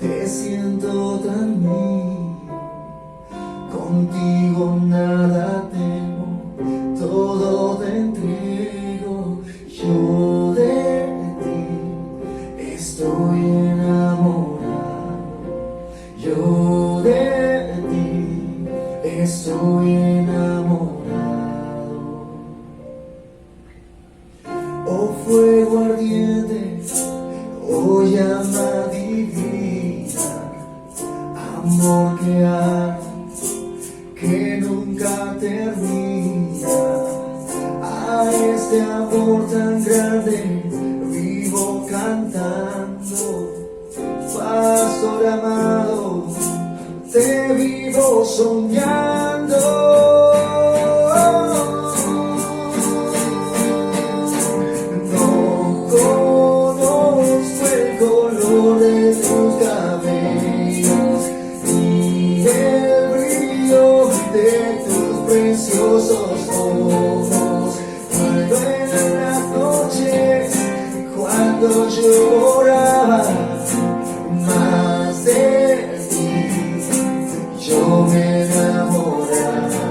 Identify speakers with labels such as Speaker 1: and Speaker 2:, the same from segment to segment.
Speaker 1: Te siento tan mío, contigo nada temo, todo te entrego. Yo de ti estoy enamorado, yo de ti estoy enamorado. Oh fuego ardiente, oh llama divina, amor que arde, que nunca termina. A este amor tan grande vivo cantando. Pastor amado, te vivo soñando. No conozco el color de tus cabellos ni el brillo de tus preciosos ojos, pero en las noches cuando lloraba más de ti, yo me enamoraba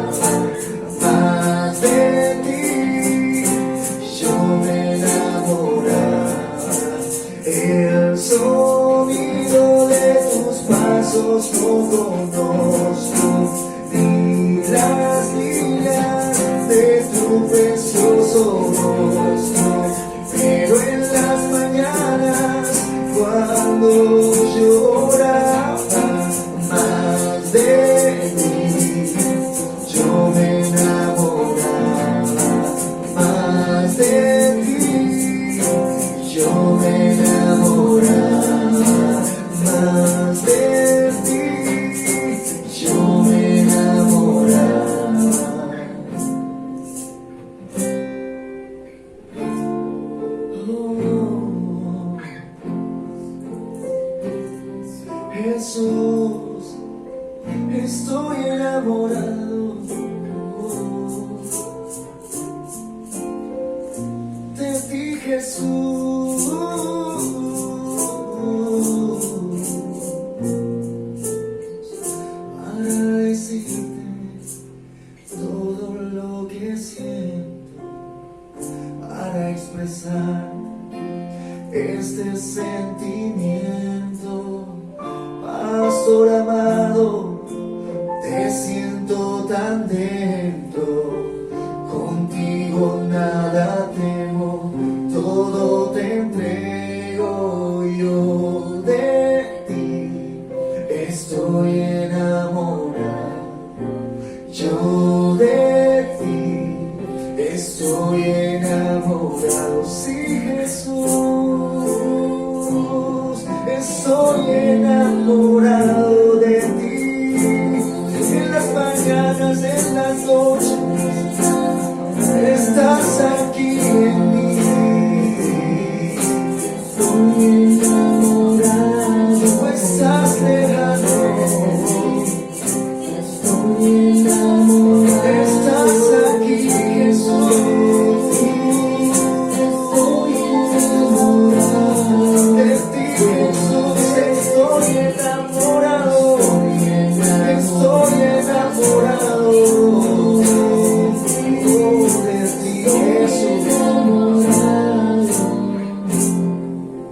Speaker 1: más de ti, yo me enamoraba. El sonido de tus pasos no conozco, ni las líneas de tu precioso rostro, pero en las mañanas cuando lloraba más de ti, yo me enamoraba más de ti, yo me enamoraba más de ti, yo me enamoraba. Jesús, estoy enamorado de ti, Jesús. Para decirte todo lo que siento, para expresar este sentimiento. Pastor amado, te siento tan dentro, contigo nada temo, todo te entrego. Yo de ti estoy enamorado, yo de ti estoy enamorado. Sí, Jesús, estoy enamorado de ti. En las mañanas, en las noches, estás aquí en mí. Estoy enamorado, estás lejano. Estoy enamorado, estás aquí, Jesús. Estoy enamorado de ti, Jesús. Estoy enamorado, estoy enamorado de ti, Jesús.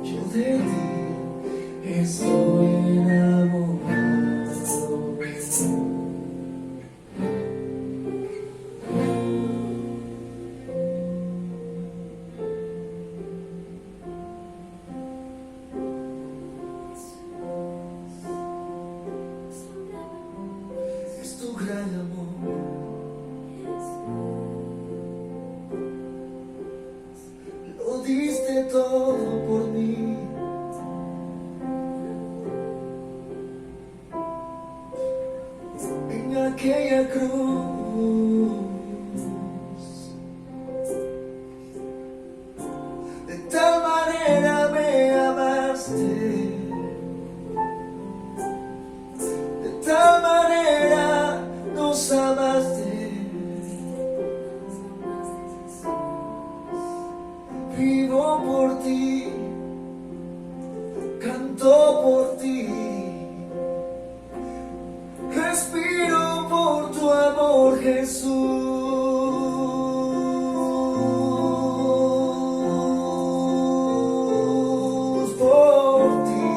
Speaker 1: Yo de ti estoy enamorado. Es tu gran amor, lo diste todo por mí. En aquella cruz, de tal manera me amaste, de tal manera nos amaste. Vivo por ti, canto por ti. respiro por tu amor, Jesús. Por ti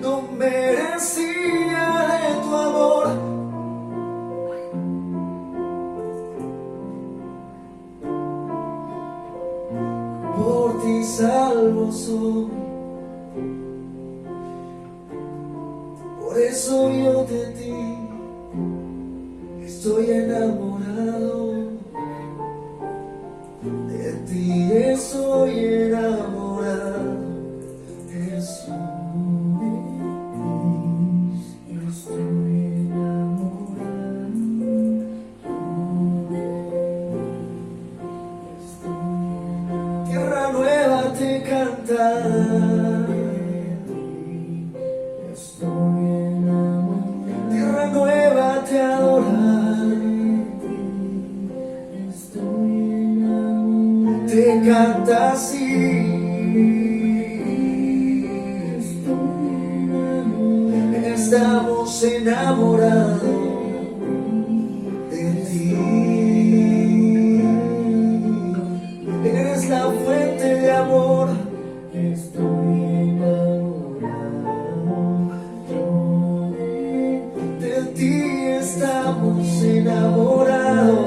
Speaker 1: no merecía de tu amor. Por ti salvo soy. Por eso yo de ti estoy enamorado. De ti estoy enamorado, Jesús. Estoy enamorado. Tierra nueva te cantará. Tierra nueva te adoraré, te canta así. Estamos enamorados de ti. Eres la fuente de amor. Estoy enamorado de ti, estamos enamorados.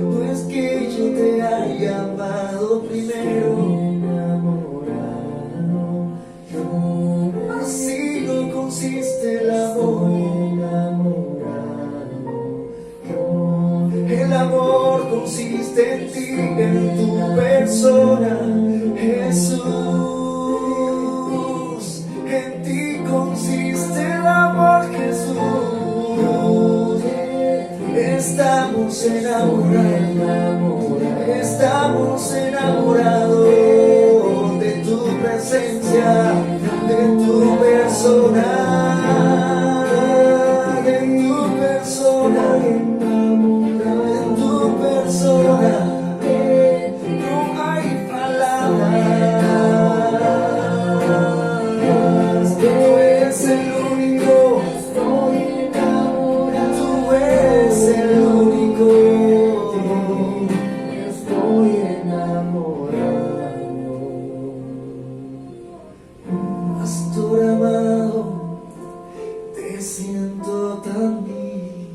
Speaker 1: No es que yo te haya amado primero, así no consiste el amor. El amor consiste en ti, en tu persona, Jesús. En ti consiste el amor, Jesús. Estamos enamorados, estamos enamorados de tu presencia, de tu persona, de tu persona, de tu persona. No hay palabras, tú eres el único. Tú eres el único. Estoy enamorado. Pastor amado, te siento tan bien.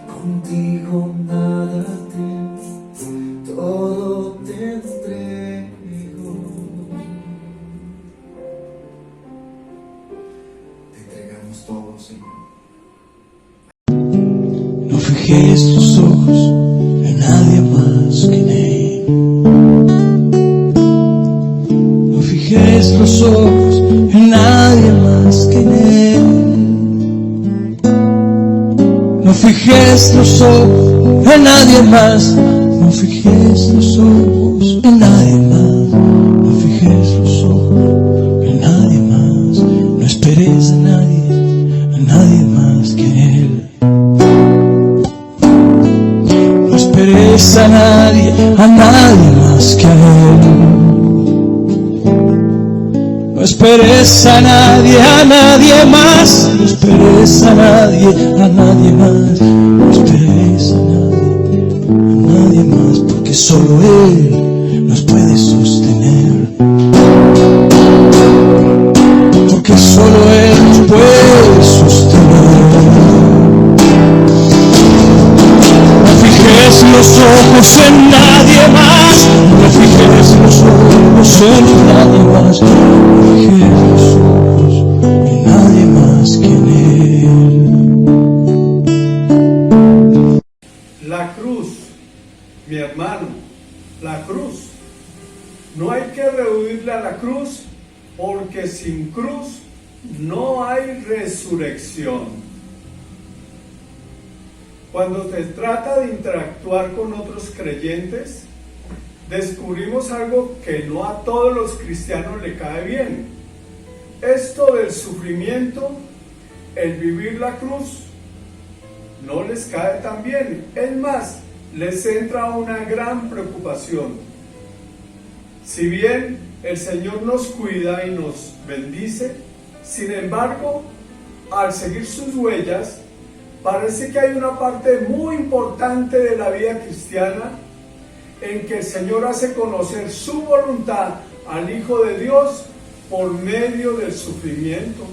Speaker 1: Contigo nada tengo, todo te entrego. Te entregamos todo, Señor.
Speaker 2: No fijes tus ojos en nadie más que en Él. No fijes los ojos en nadie más que en Él. No fijes los ojos en nadie más. No fijes los ojos en nadie más. No fijes los ojos en nadie más. No esperes a nadie más que en Él. No esperes a nadie más que a Él. No esperes a nadie más. No esperes a nadie más. No esperes a nadie más, porque solo Él nos puede sostener. Porque solo Él nos puede sostener. No fijes los ojos en nadie más. No fijes los ojos en nadie más. No fijes los ojos en nadie más que en Él.
Speaker 3: La cruz, mi hermano, la cruz. No hay que rehuirle a la cruz, porque sin cruz no hay resurrección. Cuando se trata de interactuar con otros creyentes, descubrimos algo que no a todos los cristianos le cae bien. Esto del sufrimiento, el vivir la cruz, no les cae tan bien. Es más, les entra una gran preocupación. Si bien el Señor nos cuida y nos bendice, sin embargo, al seguir sus huellas, parece que hay una parte muy importante de la vida cristiana en que el Señor hace conocer su voluntad al Hijo de Dios por medio del sufrimiento.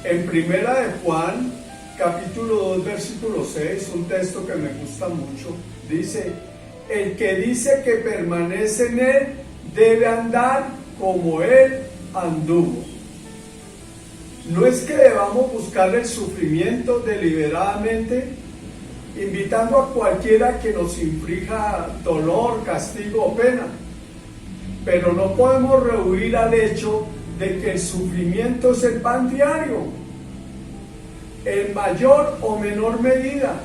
Speaker 3: En Primera de Juan, capítulo 2, versículo 6, un texto que me gusta mucho, dice: el que dice que permanece en Él debe andar como Él anduvo. No es que debamos buscar el sufrimiento deliberadamente, invitando a cualquiera que nos inflija dolor, castigo o pena, pero no podemos rehuir al hecho de que el sufrimiento es el pan diario, en mayor o menor medida.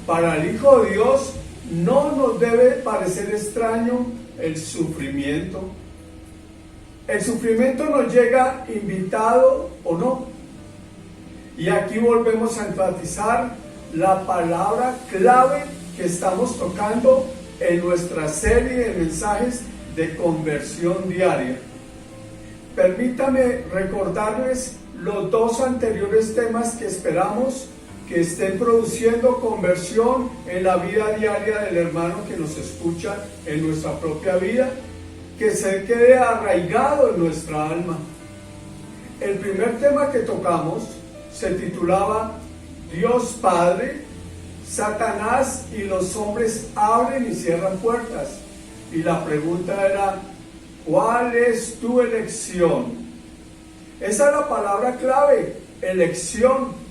Speaker 3: Para el Hijo de Dios no nos debe parecer extraño el sufrimiento. El sufrimiento nos llega invitado o no. Y aquí volvemos a enfatizar la palabra clave que estamos tocando en nuestra serie de mensajes de conversión diaria. Permítame recordarles los dos anteriores temas que esperamos que estén produciendo conversión en la vida diaria del hermano que nos escucha, en nuestra propia vida, que se quede arraigado en nuestra alma. El primer tema que tocamos se titulaba Dios Padre, Satanás y los hombres abren y cierran puertas. Y la pregunta era: ¿cuál es tu elección? Esa es la palabra clave, elección.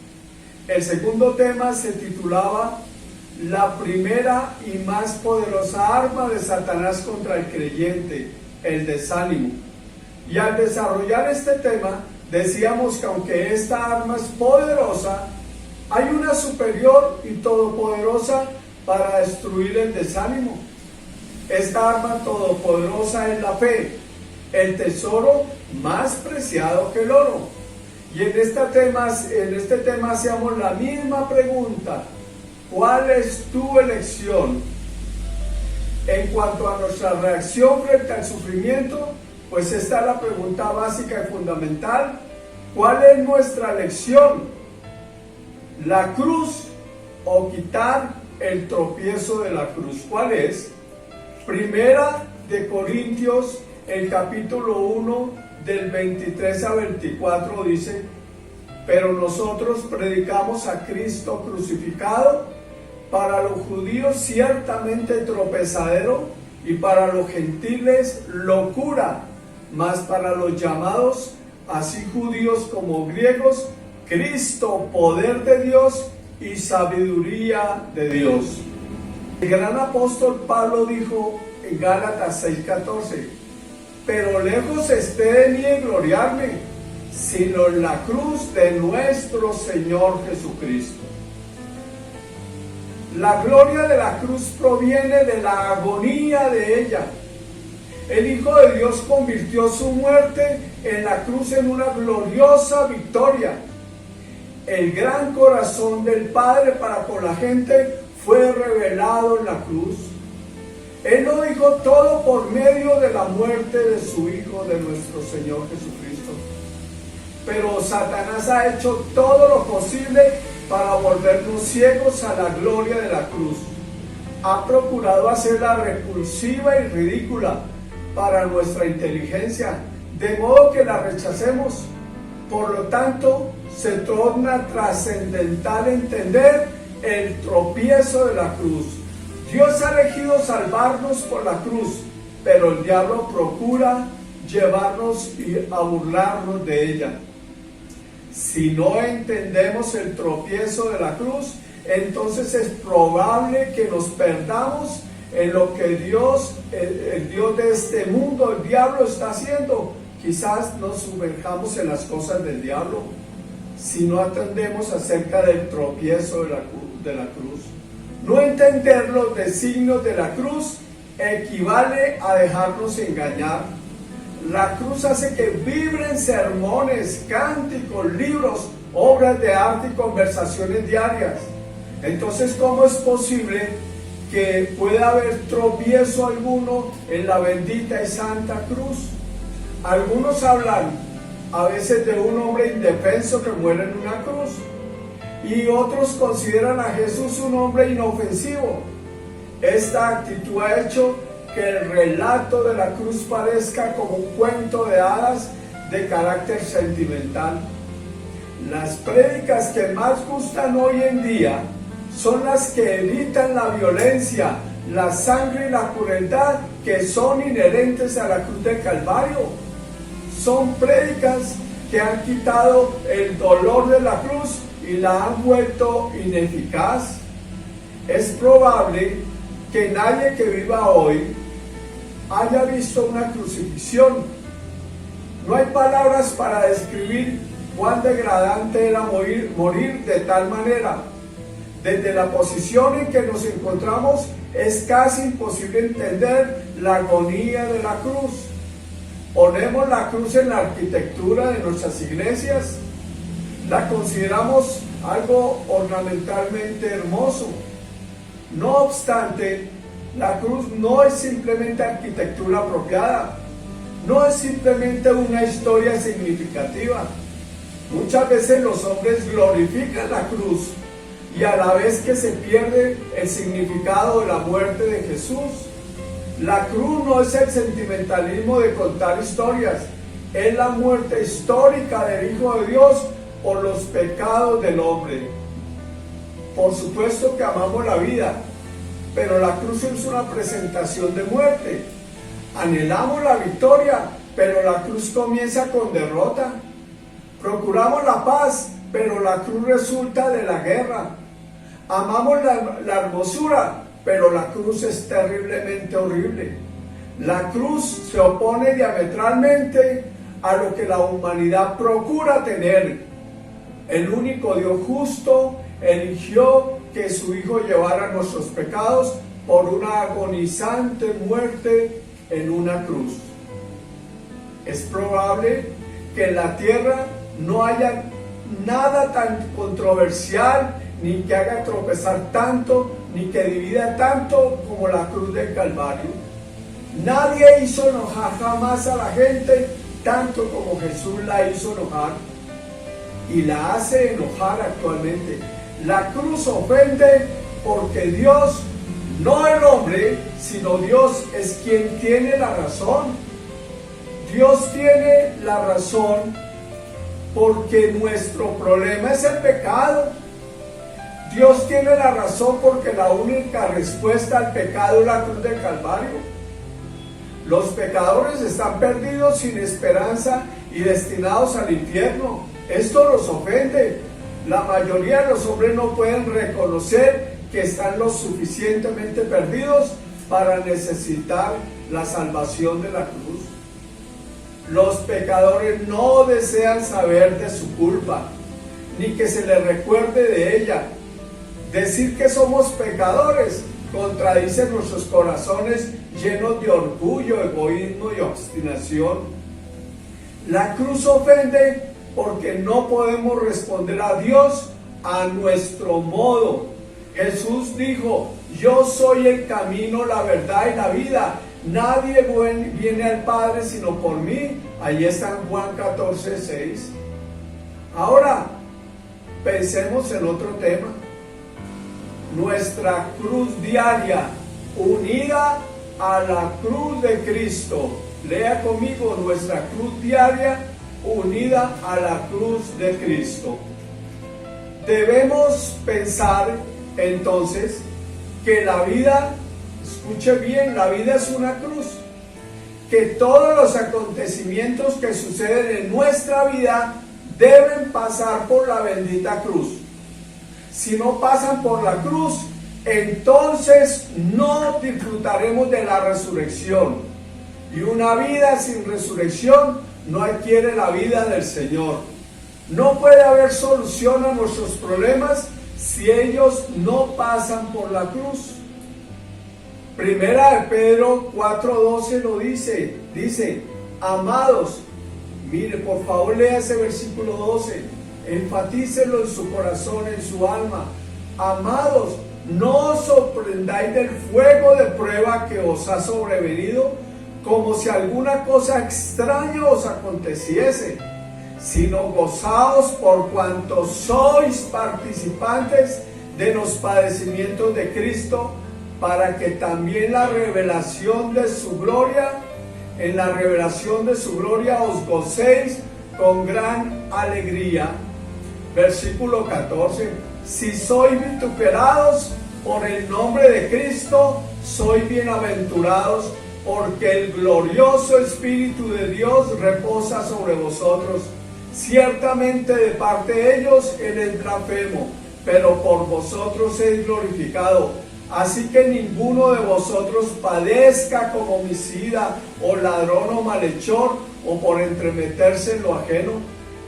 Speaker 3: El segundo tema se titulaba la primera y más poderosa arma de Satanás contra el creyente, el desánimo. Y al desarrollar este tema, decíamos que aunque esta arma es poderosa, hay una superior y todopoderosa para destruir el desánimo. Esta arma todopoderosa es la fe, el tesoro más preciado que el oro. Y en este tema hacíamos la misma pregunta: ¿cuál es tu elección? En cuanto a nuestra reacción frente al sufrimiento, pues esta es la pregunta básica y fundamental: ¿cuál es nuestra elección? ¿La cruz o quitar el tropiezo de la cruz? ¿Cuál es? Primera de Corintios, el capítulo 1, del 23 a 24 dice: pero nosotros predicamos a Cristo crucificado, para los judíos ciertamente tropezadero y para los gentiles locura, mas para los llamados, así judíos como griegos, Cristo poder de Dios y sabiduría de Dios. El gran apóstol Pablo dijo en Gálatas 6:14: pero lejos esté de mí gloriarme, sino en la cruz de nuestro Señor Jesucristo. La gloria de la cruz proviene de la agonía de ella. El Hijo de Dios convirtió su muerte en la cruz en una gloriosa victoria. El gran corazón del Padre para con la gente fue revelado en la cruz. Él lo dijo todo por medio de la muerte de su Hijo, de nuestro Señor Jesucristo. Pero Satanás ha hecho todo lo posible para volvernos ciegos a la gloria de la cruz. Ha procurado hacerla repulsiva y ridícula para nuestra inteligencia, de modo que la rechacemos. Por lo tanto, se torna trascendental entender el tropiezo de la cruz. Dios ha elegido salvarnos por la cruz, pero el diablo procura llevarnos a burlarnos de ella. Si no entendemos el tropiezo de la cruz, entonces es probable que nos perdamos en lo que Dios, el Dios de este mundo, el diablo, está haciendo. Quizás nos sumerjamos en las cosas del diablo si no atendemos acerca del tropiezo de la cruz. No entender los designios de la cruz equivale a dejarnos engañar. La cruz hace que vibren sermones, cánticos, libros, obras de arte y conversaciones diarias. Entonces, ¿cómo es posible que pueda haber tropiezo alguno en la bendita y santa cruz. Algunos hablan a veces de un hombre indefenso que muere en una cruz, y otros consideran a Jesús un hombre inofensivo. Esta actitud ha hecho que el relato de la cruz parezca como un cuento de hadas de carácter sentimental. Las prédicas que más gustan hoy en día son las que evitan la violencia, la sangre y la crueldad que son inherentes a la cruz del Calvario. Son prédicas que han quitado el dolor de la cruz y la han vuelto ineficaz. Es probable que nadie que viva hoy haya visto una crucifixión. No hay palabras para describir cuán degradante era morir de tal manera. Desde la posición en que nos encontramos es casi imposible entender la agonía de la cruz. Ponemos la cruz en la arquitectura de nuestras iglesias, la consideramos algo ornamentalmente hermoso. No obstante, la cruz no es simplemente arquitectura apropiada, no es simplemente una historia significativa. Muchas veces los hombres glorifican la cruz y a la vez que se pierde el significado de la muerte de Jesús. La cruz no es el sentimentalismo de contar historias, es la muerte histórica del Hijo de Dios por los pecados del hombre. Por supuesto que amamos la vida, pero la cruz es una presentación de muerte. Anhelamos la victoria, pero la cruz comienza con derrota. Procuramos la paz, pero la cruz resulta de la guerra. Amamos la hermosura, pero la cruz es terriblemente horrible. La cruz se opone diametralmente a lo que la humanidad procura tener. El único Dios justo eligió que su Hijo llevara nuestros pecados por una agonizante muerte en una cruz. Es probable que en la tierra no haya nada tan controversial, ni que haga tropezar tanto, ni que divida tanto como la cruz del Calvario. Nadie hizo enojar jamás a la gente tanto como Jesús la hizo enojar y la hace enojar actualmente. La cruz ofende porque Dios, no el hombre, sino Dios es quien tiene la razón. Dios tiene la razón porque nuestro problema es el pecado. Dios tiene la razón porque la única respuesta al pecado es la cruz del Calvario. Los pecadores están perdidos sin esperanza y destinados al infierno. Esto los ofende. La mayoría de los hombres no pueden reconocer que están lo suficientemente perdidos para necesitar la salvación de la cruz. Los pecadores no desean saber de su culpa, ni que se les recuerde de ella. Decir que somos pecadores contradice nuestros corazones llenos de orgullo, egoísmo y obstinación. La cruz ofende porque no podemos responder a Dios a nuestro modo. Jesús dijo: yo soy el camino, la verdad y la vida. Nadie viene al Padre sino por mí. Ahí está en Juan 14:6. Ahora, pensemos en otro tema. Nuestra cruz diaria, unida a la cruz de Cristo. Lea conmigo: nuestra cruz diaria, unida a la cruz de Cristo. Debemos pensar entonces que la vida, escuche bien, la vida es una cruz, que todos los acontecimientos que suceden en nuestra vida deben pasar por la bendita cruz. Si no pasan por la cruz, entonces no disfrutaremos de la resurrección. Y una vida sin resurrección no adquiere la vida del Señor. No puede haber solución a nuestros problemas si ellos no pasan por la cruz. Primera de Pedro 4:12 lo dice: amados, mire, por favor lea ese versículo 12, enfatícelo en su corazón, en su alma. Amados, no os sorprendáis del fuego de prueba que os ha sobrevenido, como si alguna cosa extraña os aconteciese, sino gozaos por cuanto sois participantes de los padecimientos de Cristo, para que también en la revelación de su gloria os gocéis con gran alegría. Versículo 14. Si sois vituperados por el nombre de Cristo, sois bienaventurados, porque el glorioso Espíritu de Dios reposa sobre vosotros. Ciertamente de parte de ellos Él es blasfemo, pero por vosotros es glorificado. Así que ninguno de vosotros padezca como homicida, o ladrón, o malhechor, o por entremeterse en lo ajeno.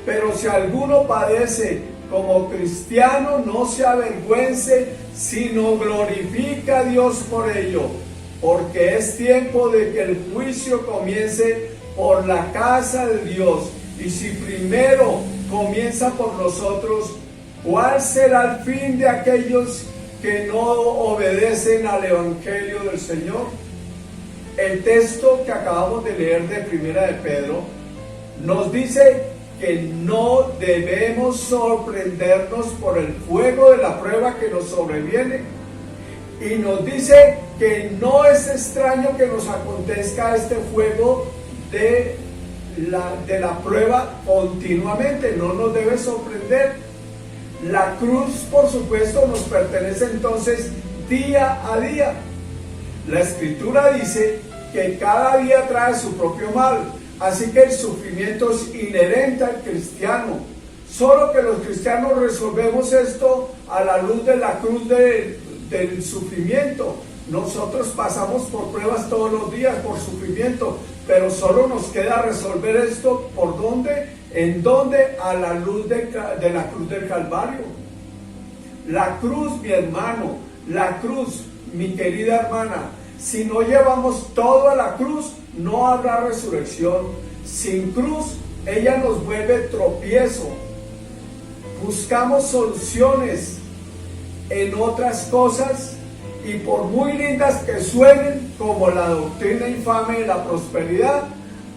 Speaker 3: Pero si alguno padece como cristiano, no se avergüence, sino glorifica a Dios por ello. Porque es tiempo de que el juicio comience por la casa de Dios. Y si primero comienza por nosotros, ¿cuál será el fin de aquellos que no obedecen al Evangelio del Señor? El texto que acabamos de leer de Primera de Pedro nos dice que no debemos sorprendernos por el fuego de la prueba que nos sobreviene, y nos dice que no es extraño que nos acontezca este fuego de la prueba continuamente, no nos debe sorprender. La cruz, por supuesto, nos pertenece entonces día a día. La Escritura dice que cada día trae su propio mal, así que el sufrimiento es inherente al cristiano. Solo que los cristianos resolvemos esto a la luz de la cruz del sufrimiento. Nosotros pasamos por pruebas todos los días, por sufrimiento, pero solo nos queda resolver esto ¿por dónde? ¿En dónde? A la luz de la cruz del Calvario. La cruz, mi hermano, la cruz, mi querida hermana, si no llevamos todo a la cruz, no habrá resurrección. Sin cruz, ella nos vuelve tropiezo. Buscamos soluciones en otras cosas, y por muy lindas que suenen, como la doctrina infame de la prosperidad,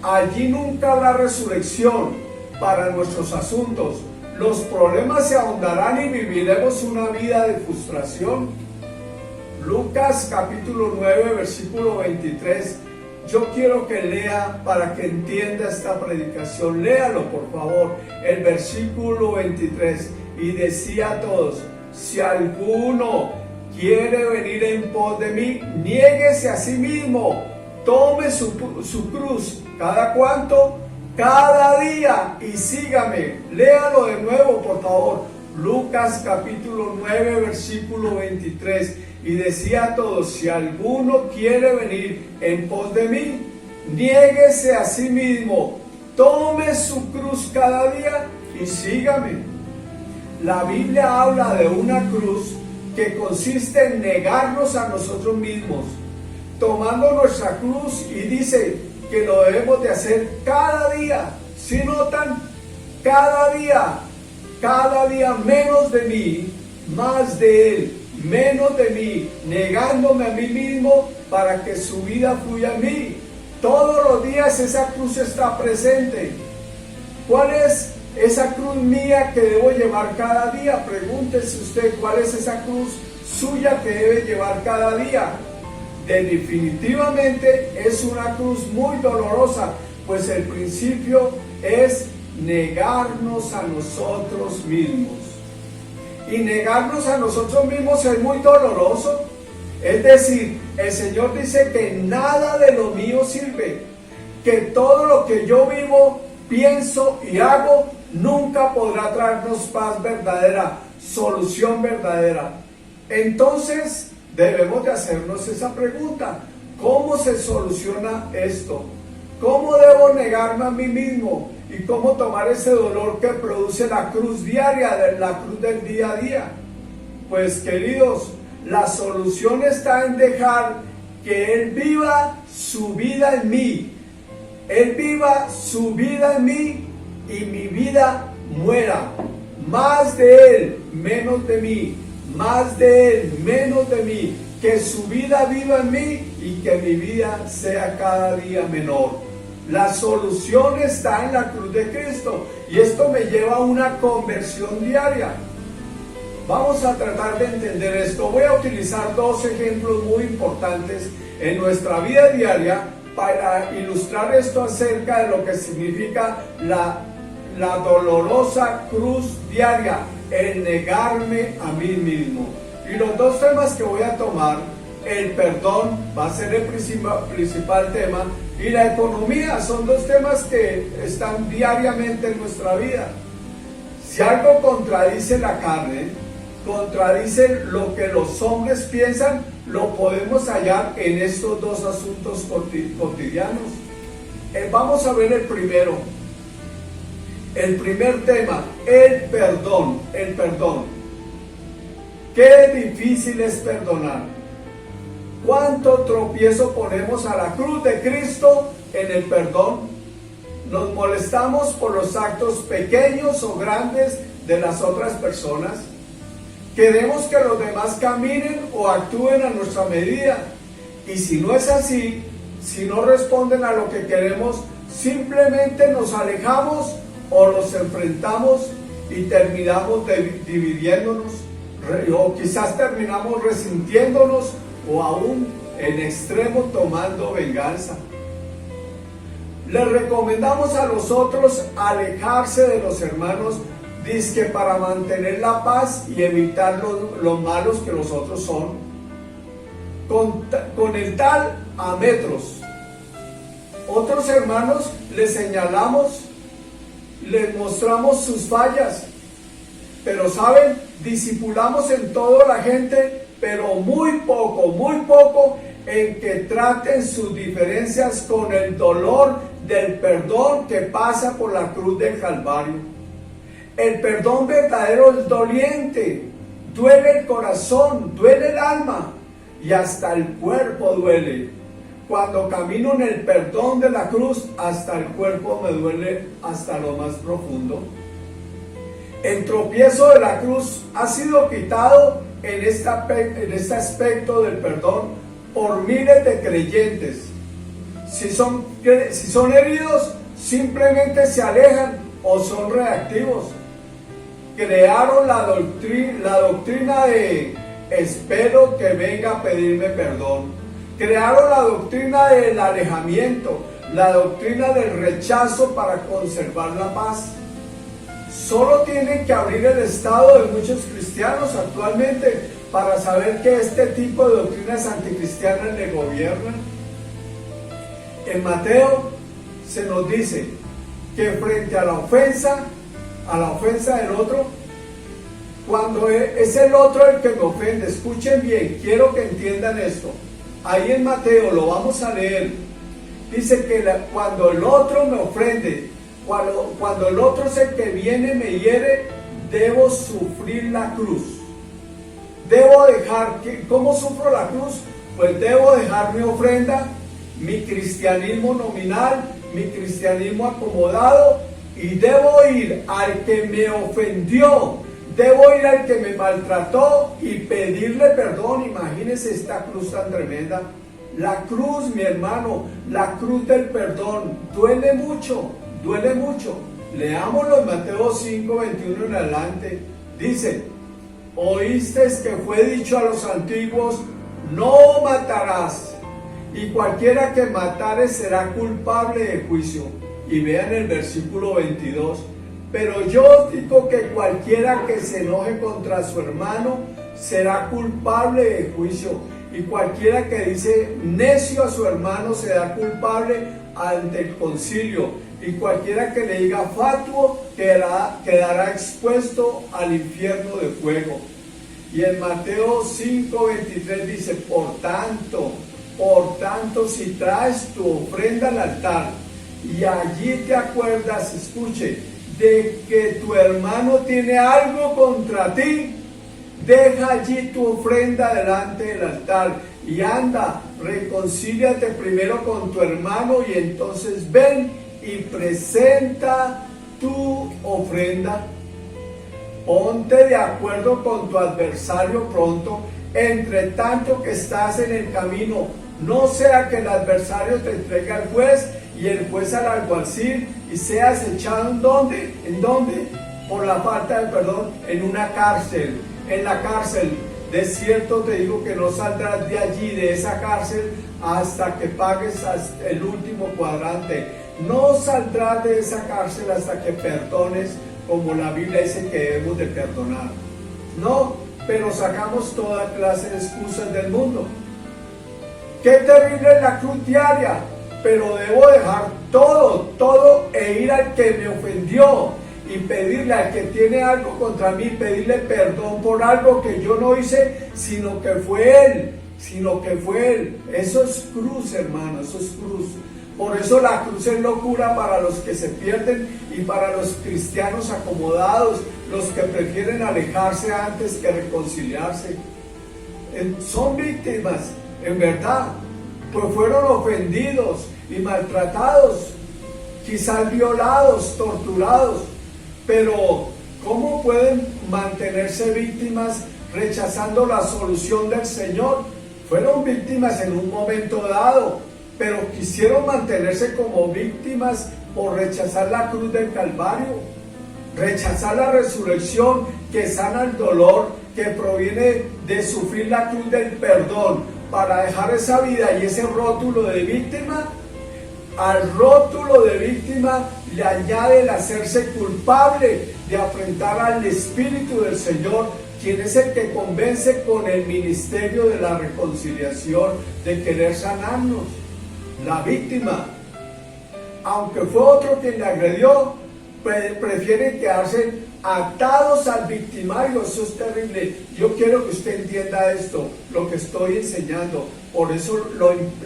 Speaker 3: allí nunca habrá resurrección para nuestros asuntos. Los problemas se ahondarán y viviremos una vida de frustración. Lucas capítulo 9, versículo 23. Yo quiero que lea para que entienda esta predicación. Léalo, por favor, el versículo 23. Y decía a todos: si alguno quiere venir en pos de mí, niéguese a sí mismo, tome su cruz. ¿Cada cuánto? Cada día, y sígame. Léalo de nuevo, por favor. Lucas capítulo 9, versículo 23. Y decía a todos: si alguno quiere venir en pos de mí, niéguese a sí mismo, tome su cruz cada día y sígame. La Biblia habla de una cruz que consiste en negarnos a nosotros mismos, tomando nuestra cruz, y dice que lo debemos de hacer cada día. ¿Sí notan? Cada día menos de mí, más de Él, menos de mí, negándome a mí mismo para que su vida fluya a mí. Todos los días esa cruz está presente. ¿Cuál es esa cruz mía que debo llevar cada día? Pregúntese usted, ¿cuál es esa cruz suya que debe llevar cada día? Definitivamente es una cruz muy dolorosa, pues el principio es negarnos a nosotros mismos. Y negarnos a nosotros mismos es muy doloroso. Es decir, el Señor dice que nada de lo mío sirve, que todo lo que yo vivo, pienso y hago nunca podrá traernos paz verdadera, solución verdadera. Entonces debemos de hacernos esa pregunta: ¿cómo se soluciona esto? ¿Cómo debo negarme a mí mismo? ¿Y cómo tomar ese dolor que produce la cruz diaria, la cruz del día a día? Pues, queridos, la solución está en dejar que Él viva su vida en mí. Él viva su vida en mí y mi vida muera. Más de Él, menos de mí. más de Él, menos de mí, que su vida viva en mí y que mi vida sea cada día menor. La solución está en la cruz de Cristo y esto me lleva a una conversión diaria. Vamos a tratar de entender esto. Voy a utilizar dos ejemplos muy importantes en nuestra vida diaria para ilustrar esto acerca de lo que significa la dolorosa cruz diaria, el negarme a mí mismo. Y los dos temas que voy a tomar, el perdón va a ser el principal tema, y la economía, son dos temas que están diariamente en nuestra vida. Si algo contradice la carne, contradice lo que los hombres piensan, lo podemos hallar en estos dos asuntos cotidianos. Vamos a ver el primero. El primer tema, el perdón. El perdón. Qué difícil es perdonar. ¿Cuánto tropiezo ponemos a la cruz de Cristo en el perdón? Nos molestamos por los actos pequeños o grandes de las otras personas. Queremos que los demás caminen o actúen a nuestra medida. Y si no es así, si no responden a lo que queremos, simplemente nos alejamos o los enfrentamos y terminamos dividiéndonos, o quizás terminamos resintiéndonos o aún en extremo tomando venganza. Les recomendamos a los otros alejarse de los hermanos, dizque para mantener la paz y evitar los malos que los otros son. Con el tal a metros. Otros hermanos les señalamos, les mostramos sus fallas, pero saben, discipulamos en todo a la gente, pero muy poco en que traten sus diferencias con el dolor del perdón que pasa por la cruz del Calvario. El perdón verdadero es doliente, duele el corazón, duele el alma y hasta el cuerpo duele. Cuando camino en el perdón de la cruz, hasta el cuerpo me duele hasta lo más profundo. El tropiezo de la cruz ha sido quitado en este aspecto del perdón por miles de creyentes. Si son heridos, simplemente se alejan o son reactivos. Crearon la doctrina de espero que venga a pedirme perdón. Crearon la doctrina del alejamiento, la doctrina del rechazo para conservar la paz. Solo tienen que abrir el estado de muchos cristianos actualmente para saber que este tipo de doctrinas anticristianas le gobiernan. En Mateo se nos dice que frente a la ofensa del otro, cuando es el otro el que me ofende, escuchen bien, quiero que entiendan esto. Ahí en Mateo lo vamos a leer. Dice que cuando el otro me ofende, cuando el otro es el que viene y me hiere, debo sufrir la cruz. Debo dejar, ¿cómo sufro la cruz? Pues debo dejar mi ofrenda, mi cristianismo nominal, mi cristianismo acomodado, y debo ir al que me ofendió, debo ir al que me maltrató y pedirle perdón. Imagínense esta cruz tan tremenda. La cruz, mi hermano, la cruz del perdón, duele mucho, duele mucho. Leámoslo en Mateo 5:21 en adelante. Dice: oísteis que fue dicho a los antiguos, no matarás, y cualquiera que matare será culpable de juicio. Y vean el versículo 22. Pero yo os digo que cualquiera que se enoje contra su hermano será culpable de juicio. Y cualquiera que dice necio a su hermano será culpable ante el concilio. Y cualquiera que le diga fatuo quedará expuesto al infierno de fuego. Y en Mateo 5:23 dice: por tanto, si traes tu ofrenda al altar y allí te acuerdas, escuche, de que tu hermano tiene algo contra ti, deja allí tu ofrenda delante del altar y anda, reconcíliate primero con tu hermano y entonces ven y presenta tu ofrenda. Ponte de acuerdo con tu adversario pronto, entre tanto que estás en el camino. No sea que el adversario te entregue al juez y el juez al alguacil y seas echado ¿en dónde? ¿En dónde? Por la falta de perdón, en una cárcel. En la cárcel, de cierto te digo que no saldrás de allí, de esa cárcel, hasta que pagues el último cuadrante. No saldrás de esa cárcel hasta que perdones, como la Biblia dice que debemos de perdonar. No, pero sacamos toda clase de excusas del mundo. Qué terrible es la cruz diaria, pero debo dejar todo e ir al que me ofendió y pedirle al que tiene algo contra mí, pedirle perdón por algo que yo no hice, sino que fue él. Eso es cruz, hermano, eso es cruz. Por eso la cruz es locura para los que se pierden y para los cristianos acomodados, los que prefieren alejarse antes que reconciliarse. Son víctimas, en verdad, pues fueron ofendidos y maltratados, quizás violados, torturados, pero ¿cómo pueden mantenerse víctimas rechazando la solución del Señor? Fueron víctimas en un momento dado, pero quisieron mantenerse como víctimas por rechazar la cruz del Calvario, rechazar la resurrección que sana el dolor, que proviene de sufrir la cruz del perdón, para dejar esa vida y ese rótulo de víctima. Al rótulo de víctima le añade el hacerse culpable de afrentar al Espíritu del Señor, quien es el que convence con el ministerio de la reconciliación, de querer sanarnos. La víctima, aunque fue otro quien le agredió, prefiere quedarse atados al victimario. Eso es terrible. Yo quiero que usted entienda esto, lo que estoy enseñando. Por eso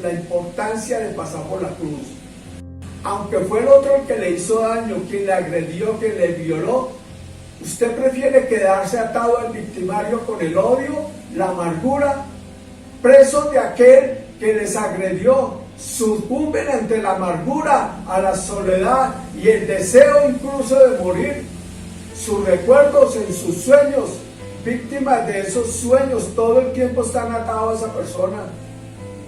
Speaker 3: la importancia de pasar por la cruz. Aunque fue el otro el que le hizo daño, quien le agredió, quien le violó, usted prefiere quedarse atado al victimario con el odio, la amargura, presos de aquel que les agredió. Sucumben ante la amargura, a la soledad y el deseo incluso de morir. Sus recuerdos en sus sueños, víctimas de esos sueños, todo el tiempo están atados a esa persona.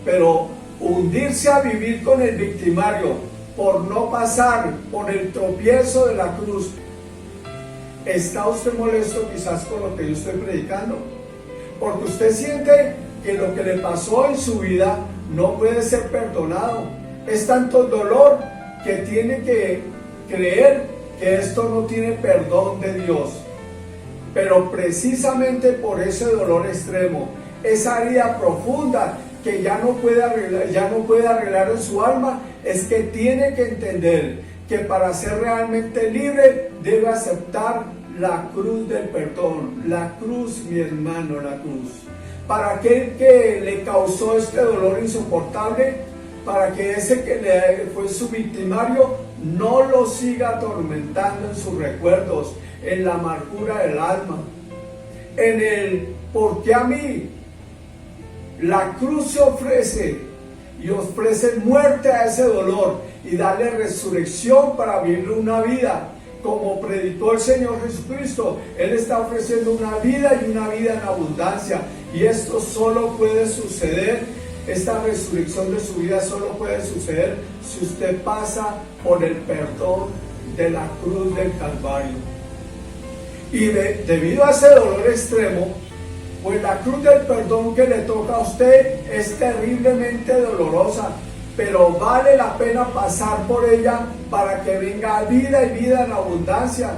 Speaker 3: Pero hundirse a vivir con el victimario por no pasar por el tropiezo de la cruz. ¿Está usted molesto quizás con lo que yo estoy predicando? Porque usted siente que lo que le pasó en su vida no puede ser perdonado. Es tanto dolor que tiene que creer que esto no tiene perdón de Dios. Pero precisamente por ese dolor extremo, esa herida profunda que ya no puede arreglar en su alma, es que tiene que entender que para ser realmente libre debe aceptar la cruz del perdón. La cruz, mi hermano, la cruz. Para aquel que le causó este dolor insoportable, para que ese que le fue su victimario no lo siga atormentando en sus recuerdos, en la amargura del alma, en el ¿por qué a mí? La cruz se ofrece y ofrece muerte a ese dolor y darle resurrección para vivir una vida como predicó el Señor Jesucristo. Él está ofreciendo una vida y una vida en abundancia. Y esto solo puede suceder, esta resurrección de su vida solo puede suceder si usted pasa por el perdón de la cruz del Calvario. Y debido a ese dolor extremo, pues la cruz del perdón que le toca a usted es terriblemente dolorosa, pero vale la pena pasar por ella para que venga vida y vida en abundancia.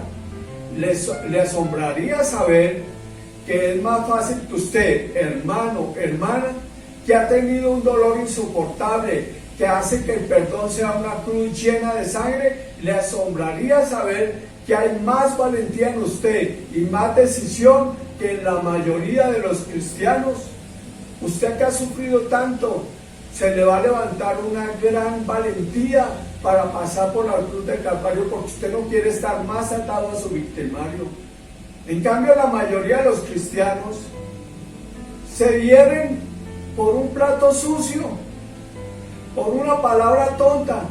Speaker 3: Le asombraría saber que es más fácil que usted, hermano, hermana, que ha tenido un dolor insoportable, que hace que el perdón sea una cruz llena de sangre. Le asombraría saber que hay más valentía en usted y más decisión que en la mayoría de los cristianos. Usted que ha sufrido tanto, se le va a levantar una gran valentía para pasar por la cruz del Calvario, porque usted no quiere estar más atado a su victimario. En cambio, la mayoría de los cristianos se hieren por un plato sucio, por una palabra tonta,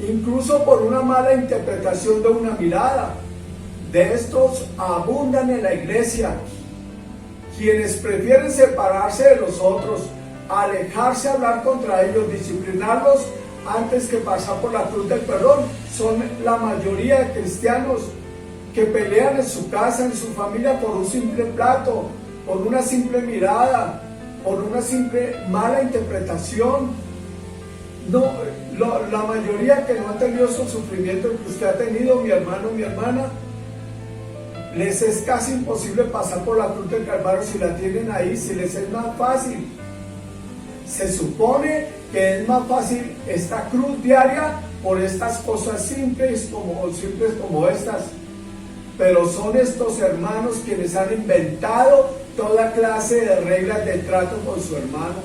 Speaker 3: incluso por una mala interpretación de una mirada. De estos abundan en la iglesia, quienes prefieren separarse de los otros, alejarse, hablar contra ellos, disciplinarlos antes que pasar por la cruz del perdón. Son la mayoría de cristianos que pelean en su casa, en su familia, por un simple plato, por una simple mirada, por una simple mala interpretación. No, la mayoría que no han tenido esos sufrimientos que usted ha tenido, mi hermano, mi hermana, les es casi imposible pasar por la cruz del Calvario si la tienen ahí, si les es más fácil. Se supone que es más fácil esta cruz diaria por estas cosas simples como estas. Pero son estos hermanos quienes han inventado toda clase de reglas de trato con su hermano.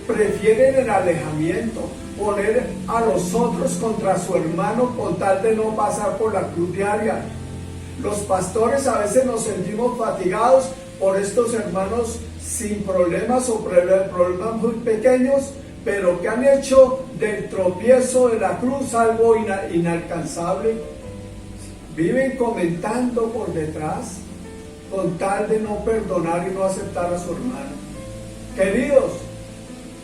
Speaker 3: Prefieren el alejamiento, poner a los otros contra su hermano con tal de no pasar por la cruz diaria. Los pastores a veces nos sentimos fatigados por estos hermanos sin problemas o problemas muy pequeños, pero que han hecho del tropiezo de la cruz algo inalcanzable. Viven comentando por detrás con tal de no perdonar y no aceptar a su hermano. Queridos,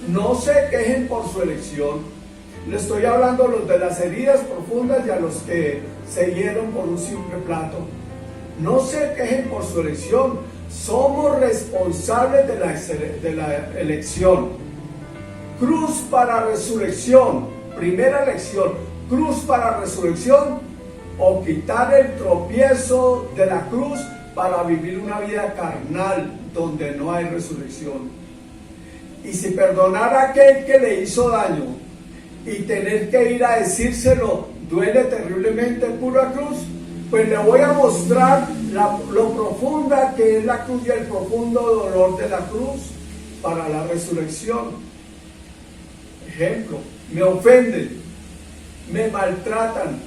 Speaker 3: no se quejen por su elección. Le estoy hablando a los de las heridas profundas y a los que se hirieron por un simple plato. No se quejen por su elección. Somos responsables de la elección. Cruz para resurrección. Primera elección. Cruz para resurrección o quitar el tropiezo de la cruz para vivir una vida carnal donde no hay resurrección. Y si perdonar a aquel que le hizo daño y tener que ir a decírselo duele terriblemente pura cruz, pues le voy a mostrar lo profunda que es la cruz y el profundo dolor de la cruz para la resurrección. Ejemplo, me ofenden, me maltratan,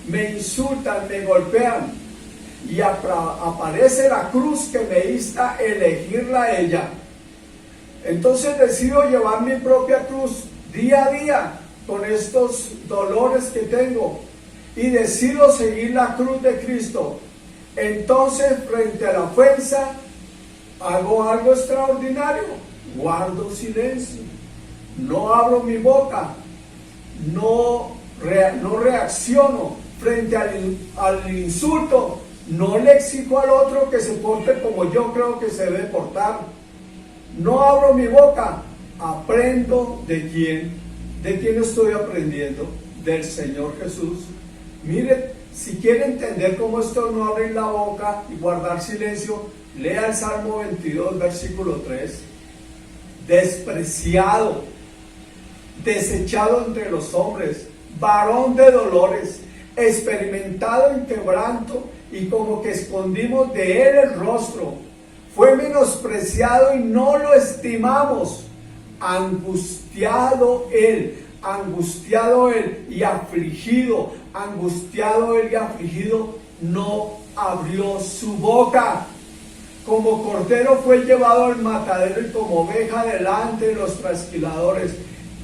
Speaker 3: me insultan, me golpean y aparece la cruz que me insta a elegirla a ella. Entonces decido llevar mi propia cruz día a día con estos dolores que tengo y decido seguir la cruz de Cristo. Entonces, frente a la ofensa, hago algo extraordinario: guardo silencio, no abro mi boca, no reacciono frente al insulto, no le exijo al otro que se porte como yo creo que se debe portar, no abro mi boca, aprendo ¿de quién estoy aprendiendo? Del Señor Jesús. Mire, si quiere entender cómo esto no abrir la boca y guardar silencio, lea el Salmo 22, versículo 3. Despreciado, desechado entre los hombres, varón de dolores, experimentado en quebranto, y como que escondimos de él el rostro. Fue menospreciado y no lo estimamos. Angustiado él y afligido, angustiado él y afligido, no abrió su boca. Como cordero fue llevado al matadero y como oveja delante de los trasquiladores,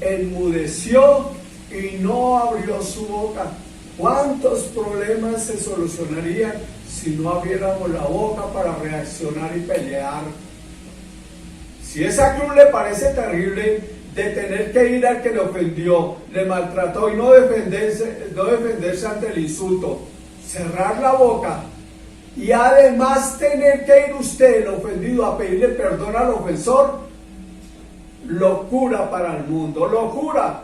Speaker 3: enmudeció y no abrió su boca. ¿Cuántos problemas se solucionarían si no abriéramos la boca para reaccionar y pelear? Si esa cruz le parece terrible de tener que ir al que le ofendió, le maltrató y no defenderse ante el insulto, cerrar la boca y además tener que ir usted, el ofendido, a pedirle perdón al ofensor, locura para el mundo, locura.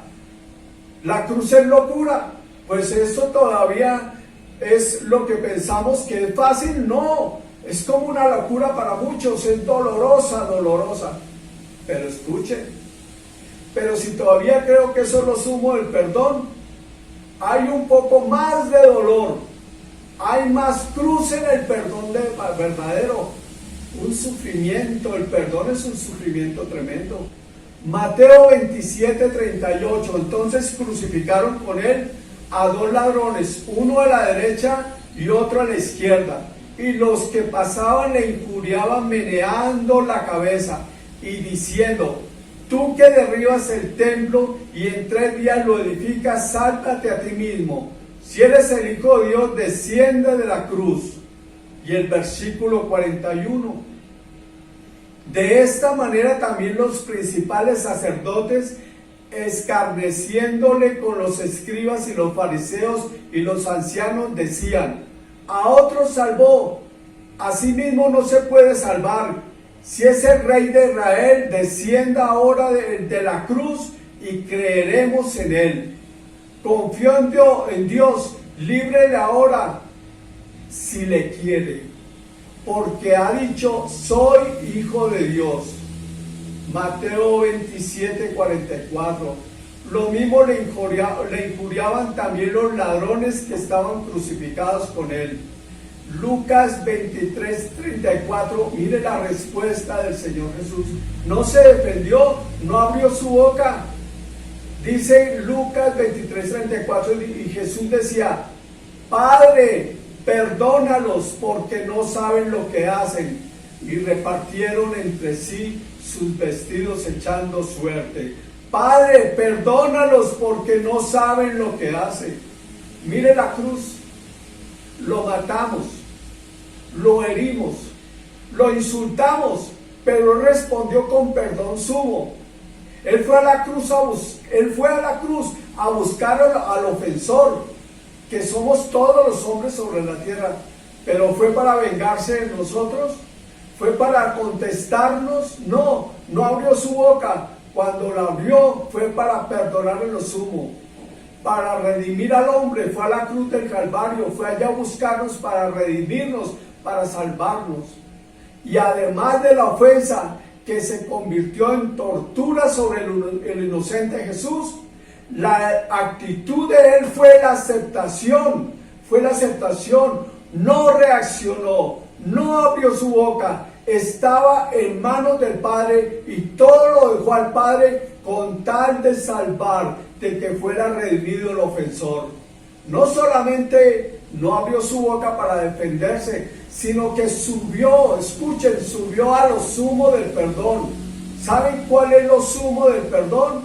Speaker 3: La cruz es locura. Pues eso todavía es lo que pensamos que es fácil. No, es como una locura para muchos, es dolorosa. Pero escuchen, pero si todavía creo que eso es lo sumo del perdón, hay un poco más de dolor, hay más cruz en el perdón verdadero, un sufrimiento. El perdón es un sufrimiento tremendo. Mateo 27, 38. Entonces crucificaron con él a dos ladrones, uno a la derecha y otro a la izquierda. Y los que pasaban le injuriaban meneando la cabeza y diciendo: tú que derribas el templo y en 3 días lo edificas, sáltate a ti mismo. Si eres el Hijo de Dios, desciende de la cruz. y el versículo 41. De esta manera también los principales sacerdotes, escarneciéndole con los escribas y los fariseos y los ancianos, decían: a otros salvó, a sí mismo no se puede salvar. Si es el Rey de Israel, descienda ahora de la cruz y creeremos en él. Confío en Dios, líbrele ahora si le quiere, porque ha dicho: soy hijo de Dios. Mateo 27, 44. Lo mismo le injuriaban también los ladrones que estaban crucificados con él. Lucas 23, 34. Mire la respuesta del Señor Jesús. No se defendió, no abrió su boca. Dice Lucas 23, 34, y Jesús decía: Padre, perdónalos porque no saben lo que hacen. Y repartieron entre sí sus vestidos echando suerte. Padre, perdónalos porque no saben lo que hacen. Mire la cruz. Lo matamos, lo herimos, lo insultamos, pero él respondió con perdón sumo. Él fue a la cruz a buscar al ofensor, que somos todos los hombres sobre la tierra. Pero fue para vengarse de nosotros, fue para contestarnos. No abrió su boca. Cuando la abrió fue para perdonarle lo sumo, para redimir al hombre. Fue a la cruz del Calvario, fue allá a buscarnos para redimirnos, para salvarnos. Y además de la ofensa que se convirtió en tortura sobre el inocente Jesús, la actitud de él fue la aceptación, no reaccionó, no abrió su boca, estaba en manos del Padre y todo lo dejó al Padre con tal de salvar, de que fuera redimido el ofensor. No solamente no abrió su boca para defenderse, sino que subió a lo sumo del perdón. ¿Saben cuál es lo sumo del perdón?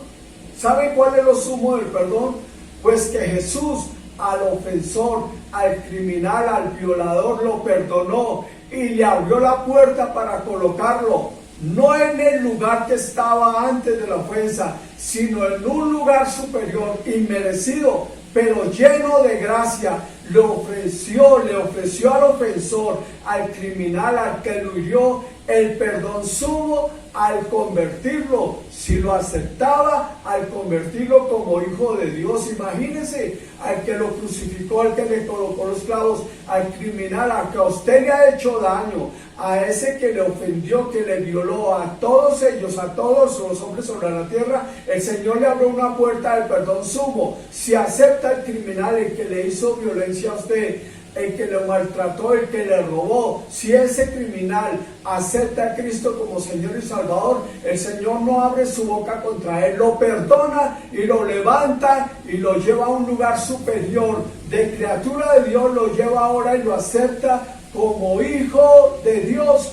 Speaker 3: Pues que Jesús al ofensor, al criminal, al violador lo perdonó y le abrió la puerta para colocarlo, no en el lugar que estaba antes de la ofensa, sino en un lugar superior, inmerecido, pero lleno de gracia. Le ofreció al ofensor, al criminal, al que lo hirió, el perdón sumo al convertirlo, si lo aceptaba, al convertirlo como hijo de Dios. Imagínense, al que lo crucificó, al que le colocó los clavos, al criminal, al que a usted le ha hecho daño, a ese que le ofendió, que le violó, a todos ellos, a todos los hombres sobre la tierra, el Señor le abrió una puerta del perdón sumo. Si acepta al criminal, el que le hizo violencia a usted, el que lo maltrató, el que le robó, si ese criminal acepta a Cristo como Señor y Salvador, el Señor no abre su boca contra él, lo perdona y lo levanta y lo lleva a un lugar superior. De criatura de Dios lo lleva ahora y lo acepta como hijo de Dios,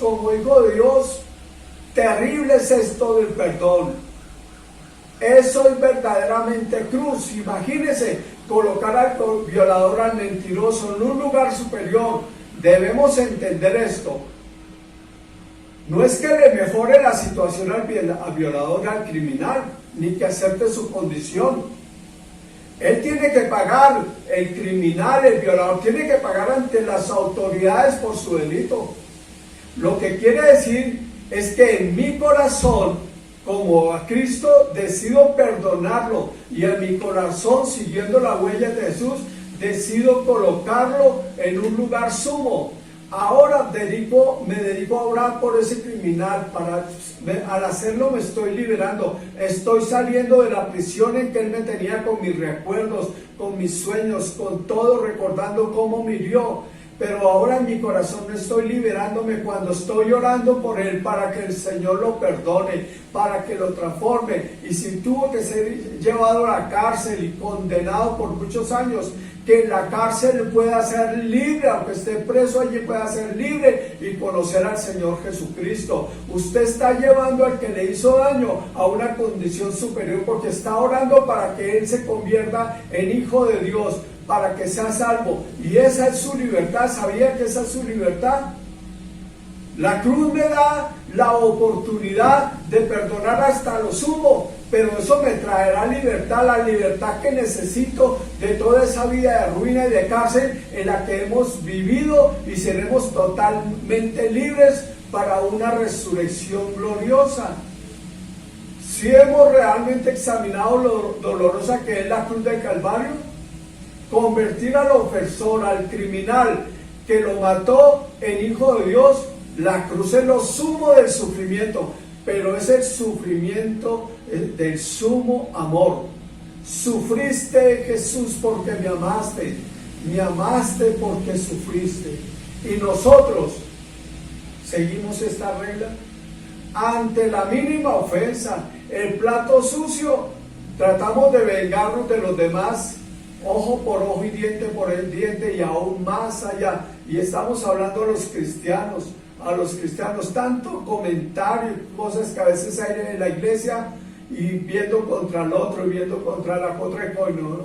Speaker 3: Terrible es esto del perdón. Eso es verdaderamente cruz. Imagínense colocar al violador, al mentiroso, en un lugar superior. Debemos entender esto. No es que le mejore la situación al violador, al criminal, ni que acepte su condición. Él tiene que pagar, el criminal, el violador, tiene que pagar ante las autoridades por su delito. Lo que quiere decir es que en mi corazón, como a Cristo, decido perdonarlo, y en mi corazón, siguiendo la huella de Jesús, decido colocarlo en un lugar sumo. Ahora me dedico a orar por ese criminal. Al hacerlo me estoy liberando, estoy saliendo de la prisión en que él me tenía, con mis recuerdos, con mis sueños, con todo, recordando cómo me hirió. Pero ahora en mi corazón estoy liberándome cuando estoy orando por él, para que el Señor lo perdone, para que lo transforme. Y si tuvo que ser llevado a la cárcel y condenado por muchos años, que en la cárcel pueda ser libre, aunque esté preso allí pueda ser libre y conocer al Señor Jesucristo. Usted está llevando al que le hizo daño a una condición superior, porque está orando para que él se convierta en hijo de Dios. para que sea salvo. Y esa es su libertad. ¿Sabía que esa es su libertad? La cruz me da la oportunidad de perdonar hasta lo sumo, pero eso me traerá libertad, la libertad que necesito de toda esa vida de ruina y de cárcel en la que hemos vivido, y seremos totalmente libres para una resurrección gloriosa. Si hemos realmente examinado lo dolorosa que es la cruz del Calvario, convertir al ofensor, al criminal que lo mató en hijo de Dios, la cruz es lo sumo del sufrimiento, pero es el sufrimiento del sumo amor. Sufriste, Jesús, porque me amaste porque sufriste. Y nosotros seguimos esta regla. Ante la mínima ofensa, el plato sucio, tratamos de vengarnos de los demás, ojo por ojo y diente por el diente, y aún más allá. Y estamos hablando a los cristianos, tanto comentario y cosas que a veces hay en la iglesia, y viendo contra el otro, y viendo contra la otra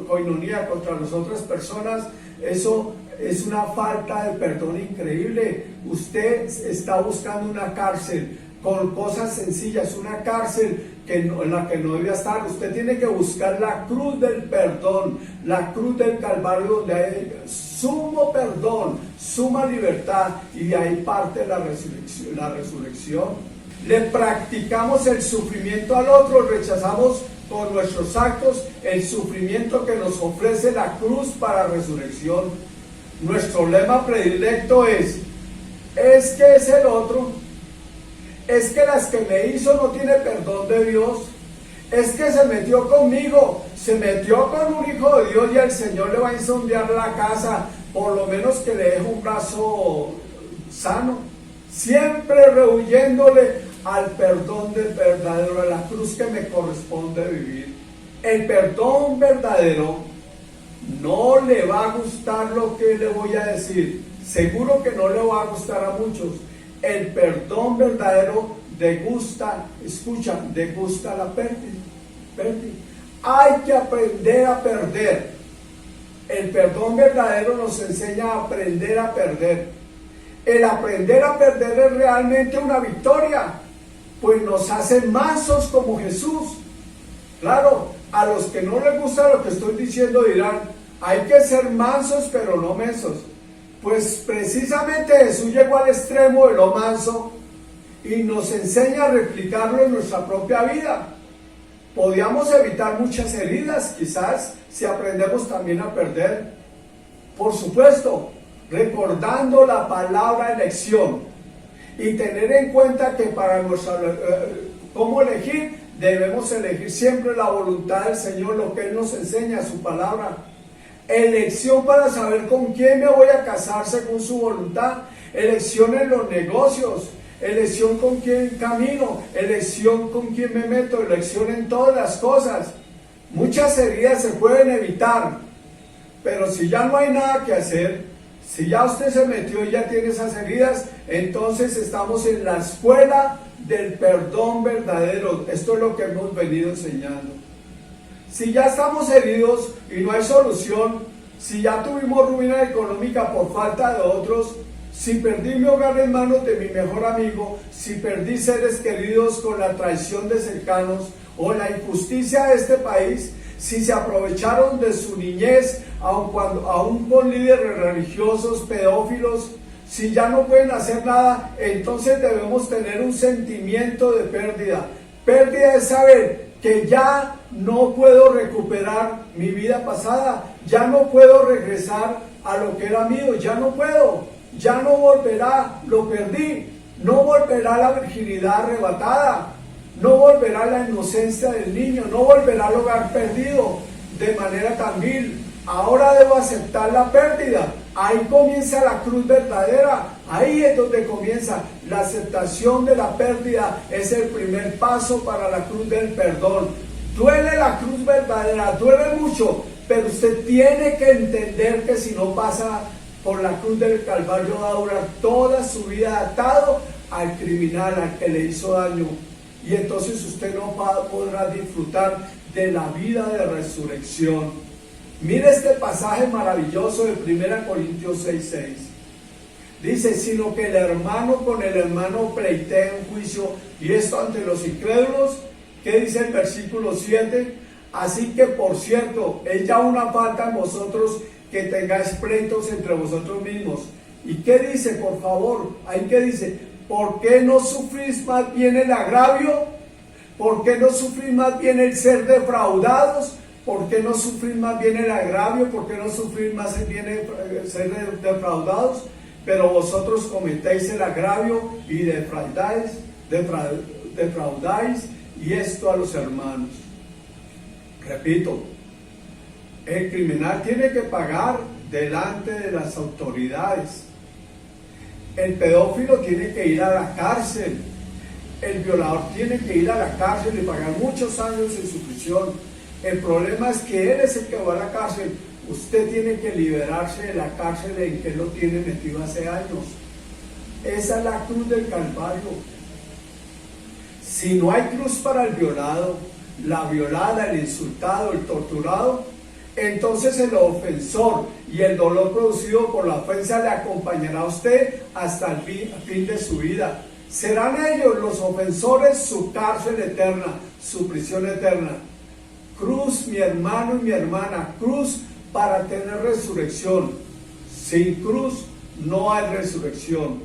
Speaker 3: coinonía, contra las otras personas. Eso es una falta de perdón increíble. Usted está buscando una cárcel con cosas sencillas, una cárcel en la que no debía estar. Usted tiene que buscar la cruz del perdón, la cruz del Calvario, donde hay sumo perdón, suma libertad, y de ahí parte la resurrección. Le practicamos el sufrimiento al otro, rechazamos con nuestros actos el sufrimiento que nos ofrece la cruz para resurrección. Nuestro lema predilecto es que es el otro, es que las que me hizo no tiene perdón de Dios, es que se metió conmigo, se metió con un hijo de Dios, y el Señor le va a incendiar la casa, por lo menos que le deje un brazo sano, siempre rehuyéndole al perdón del verdadero, a la cruz que me corresponde vivir. El perdón verdadero no le va a gustar lo que le voy a decir, seguro que no le va a gustar a muchos. El perdón verdadero degusta la pérdida. Hay que aprender a perder. El perdón verdadero nos enseña a aprender a perder. El aprender a perder es realmente una victoria, pues nos hace mansos como Jesús. Claro, a los que no les gusta lo que estoy diciendo dirán, hay que ser mansos pero no mensos. Pues precisamente Jesús llegó al extremo de lo manso y nos enseña a replicarlo en nuestra propia vida. Podríamos evitar muchas heridas, quizás, si aprendemos también a perder. Por supuesto, recordando la palabra elección y tener en cuenta que para cómo elegir, debemos elegir siempre la voluntad del Señor, lo que Él nos enseña, su palabra. Elección para saber con quién me voy a casar según su voluntad, elección en los negocios, elección con quién camino, elección con quién me meto, elección en todas las cosas. Muchas heridas se pueden evitar, pero si ya no hay nada que hacer, si ya usted se metió y ya tiene esas heridas, entonces estamos en la escuela del perdón verdadero. Esto es lo que hemos venido enseñando. Si ya estamos heridos y no hay solución, si ya tuvimos ruina económica por falta de otros, si perdí mi hogar en manos de mi mejor amigo, si perdí seres queridos con la traición de cercanos o la injusticia de este país, si se aprovecharon de su niñez, aun con líderes religiosos, pedófilos, si ya no pueden hacer nada, entonces debemos tener un sentimiento de pérdida. Pérdida es saber que ya no puedo recuperar mi vida pasada, ya no puedo regresar a lo que era mío, ya no puedo, ya no volverá, lo perdí, no volverá la virginidad arrebatada, no volverá la inocencia del niño, no volverá al hogar perdido de manera tan vil. Ahora debo aceptar la pérdida. Ahí comienza la cruz verdadera. Ahí es donde comienza la aceptación de la pérdida. Es el primer paso para la cruz del perdón. Duele la cruz verdadera, duele mucho, pero usted tiene que entender que si no pasa por la cruz del Calvario va a durar toda su vida atado al criminal, al que le hizo daño. Y entonces usted no podrá disfrutar de la vida de resurrección. Mire este pasaje maravilloso de 1 Corintios 6:6. Dice, sino que el hermano con el hermano pleitea en juicio, y esto ante los incrédulos. ¿Qué dice el versículo 7? Así que, por cierto, es ya una falta en vosotros que tengáis pleitos entre vosotros mismos. ¿Y qué dice, por favor? Ahí qué dice, ¿por qué no sufrís más bien el agravio? ¿Por qué no sufrís más bien el ser defraudados? ¿Por qué no sufrís más bien el agravio? ¿Por qué no sufrís más bien el ser defraudados? Pero vosotros cometéis el agravio y defraudáis, y esto a los hermanos. Repito, el criminal tiene que pagar delante de las autoridades. El pedófilo tiene que ir a la cárcel. El violador tiene que ir a la cárcel y pagar muchos años en su prisión. El problema es que él es el que va a la cárcel. Usted tiene que liberarse de la cárcel en que lo tiene metido hace años. Esa es la cruz del Calvario. Si no hay cruz para el violado, la violada, el insultado, el torturado, entonces el ofensor y el dolor producido por la ofensa le acompañará a usted hasta el fin de su vida. Serán ellos los ofensores su cárcel eterna, su prisión eterna. Cruz, mi hermano y mi hermana, cruz para tener resurrección. Sin cruz no hay resurrección.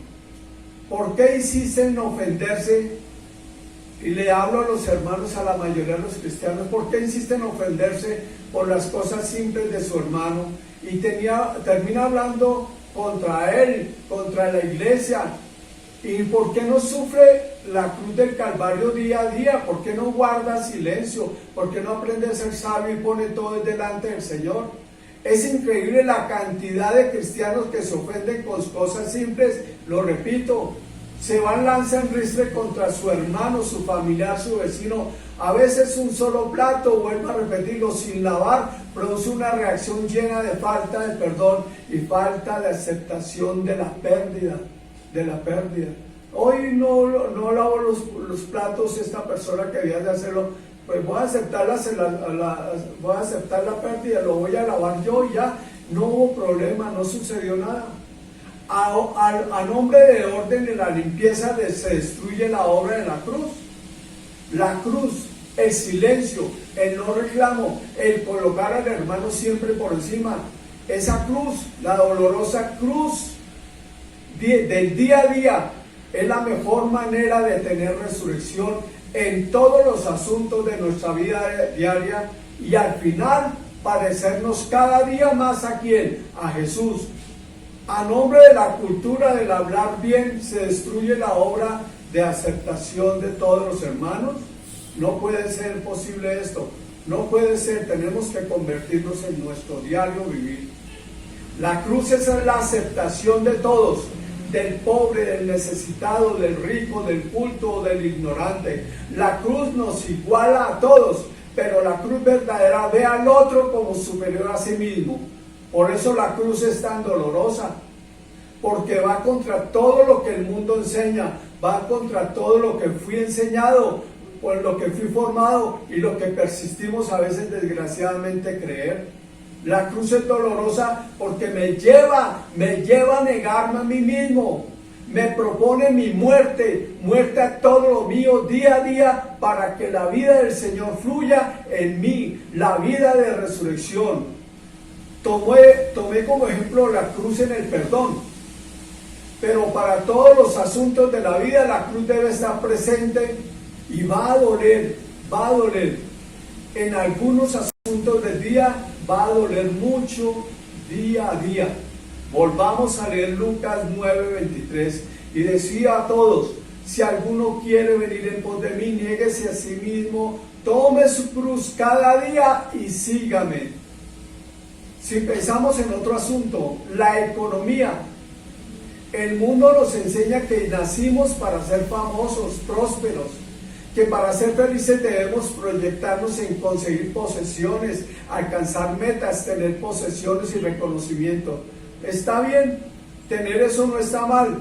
Speaker 3: ¿Por qué insisten en ofenderse? Y le hablo a los hermanos, a la mayoría de los cristianos, ¿por qué insisten en ofenderse por las cosas simples de su hermano? Y termina hablando contra él, contra la iglesia. ¿Y por qué no sufre la cruz del Calvario día a día? ¿Por qué no guarda silencio? ¿Por qué no aprende a ser sabio y pone todo delante del Señor? Es increíble la cantidad de cristianos que se ofenden con cosas simples. Lo repito, se van, lanzan ristre contra su hermano, su familiar, su vecino. A veces un solo plato, vuelvo a repetirlo, sin lavar, produce una reacción llena de falta de perdón y falta de aceptación de la pérdida. Hoy no lavo los platos, esta persona que había de hacerlo, pues voy a aceptar la pérdida, lo voy a lavar yo y ya, no hubo problema, no sucedió nada. A nombre de orden y la limpieza se destruye la obra de la cruz. La cruz, el silencio, el no reclamo, el colocar al hermano siempre por encima. Esa cruz, la dolorosa cruz del día a día, es la mejor manera de tener resurrección en todos los asuntos de nuestra vida diaria y al final parecernos cada día más a ¿quién? A Jesús. A nombre de la cultura del hablar bien se destruye la obra de aceptación de todos los hermanos. No puede ser posible esto, no puede ser, tenemos que convertirnos en nuestro diario vivir. La cruz es la aceptación de todos, del pobre, del necesitado, del rico, del culto, del ignorante. La cruz nos iguala a todos, pero la cruz verdadera ve al otro como superior a sí mismo. Por eso la cruz es tan dolorosa, porque va contra todo lo que el mundo enseña, va contra todo lo que fui enseñado, por lo que fui formado y lo que persistimos a veces desgraciadamente creer. La cruz es dolorosa porque me lleva a negarme a mí mismo, me propone mi muerte a todo lo mío día a día para que la vida del Señor fluya en mí, la vida de resurrección. Tomé como ejemplo la cruz en el perdón, pero para todos los asuntos de la vida la cruz debe estar presente y va a doler. En algunos asuntos del día va a doler mucho día a día. Volvamos a leer Lucas 9:23 y decía a todos: si alguno quiere venir en pos de mí, niéguese a sí mismo, tome su cruz cada día y sígame. Si pensamos en otro asunto, la economía, el mundo nos enseña que nacimos para ser famosos, prósperos, que para ser felices debemos proyectarnos en conseguir posesiones, alcanzar metas, tener posesiones y reconocimiento. Está bien, tener eso no está mal,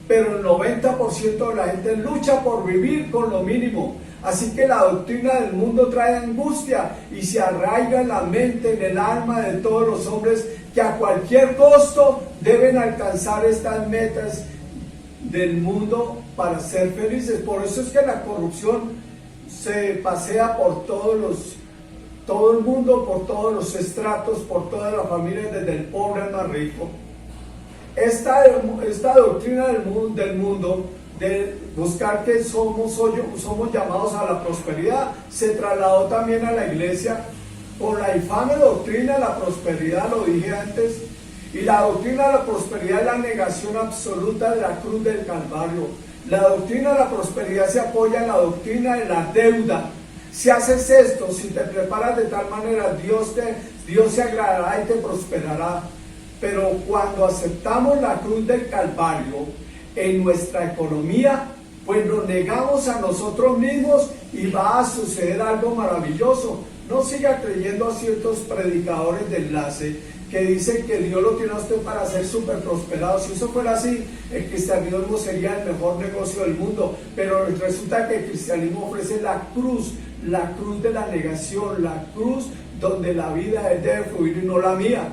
Speaker 3: pero el 90% de la gente lucha por vivir con lo mínimo. Así que la doctrina del mundo trae angustia y se arraiga en la mente, en el alma de todos los hombres, que a cualquier costo deben alcanzar estas metas del mundo para ser felices. Por eso es que la corrupción se pasea por todo el mundo, por todos los estratos, por todas las familias, desde el pobre al más rico. Esta doctrina del mundo, de buscar que somos llamados a la prosperidad, se trasladó también a la iglesia por la infame doctrina de la prosperidad, lo dije antes. Y la doctrina de la prosperidad es la negación absoluta de la cruz del Calvario. La doctrina de la prosperidad se apoya en la doctrina de la deuda. Si haces esto, si te preparas de tal manera, Dios se agradará y te prosperará. Pero cuando aceptamos la cruz del Calvario en nuestra economía, pues nos negamos a nosotros mismos y va a suceder algo maravilloso. No siga creyendo a ciertos predicadores de enlace que dicen que Dios lo tiene a usted para ser súper prosperado. Si eso fuera así, el cristianismo sería el mejor negocio del mundo. Pero resulta que el cristianismo ofrece la cruz de la negación, la cruz donde la vida debe fluir y no la mía.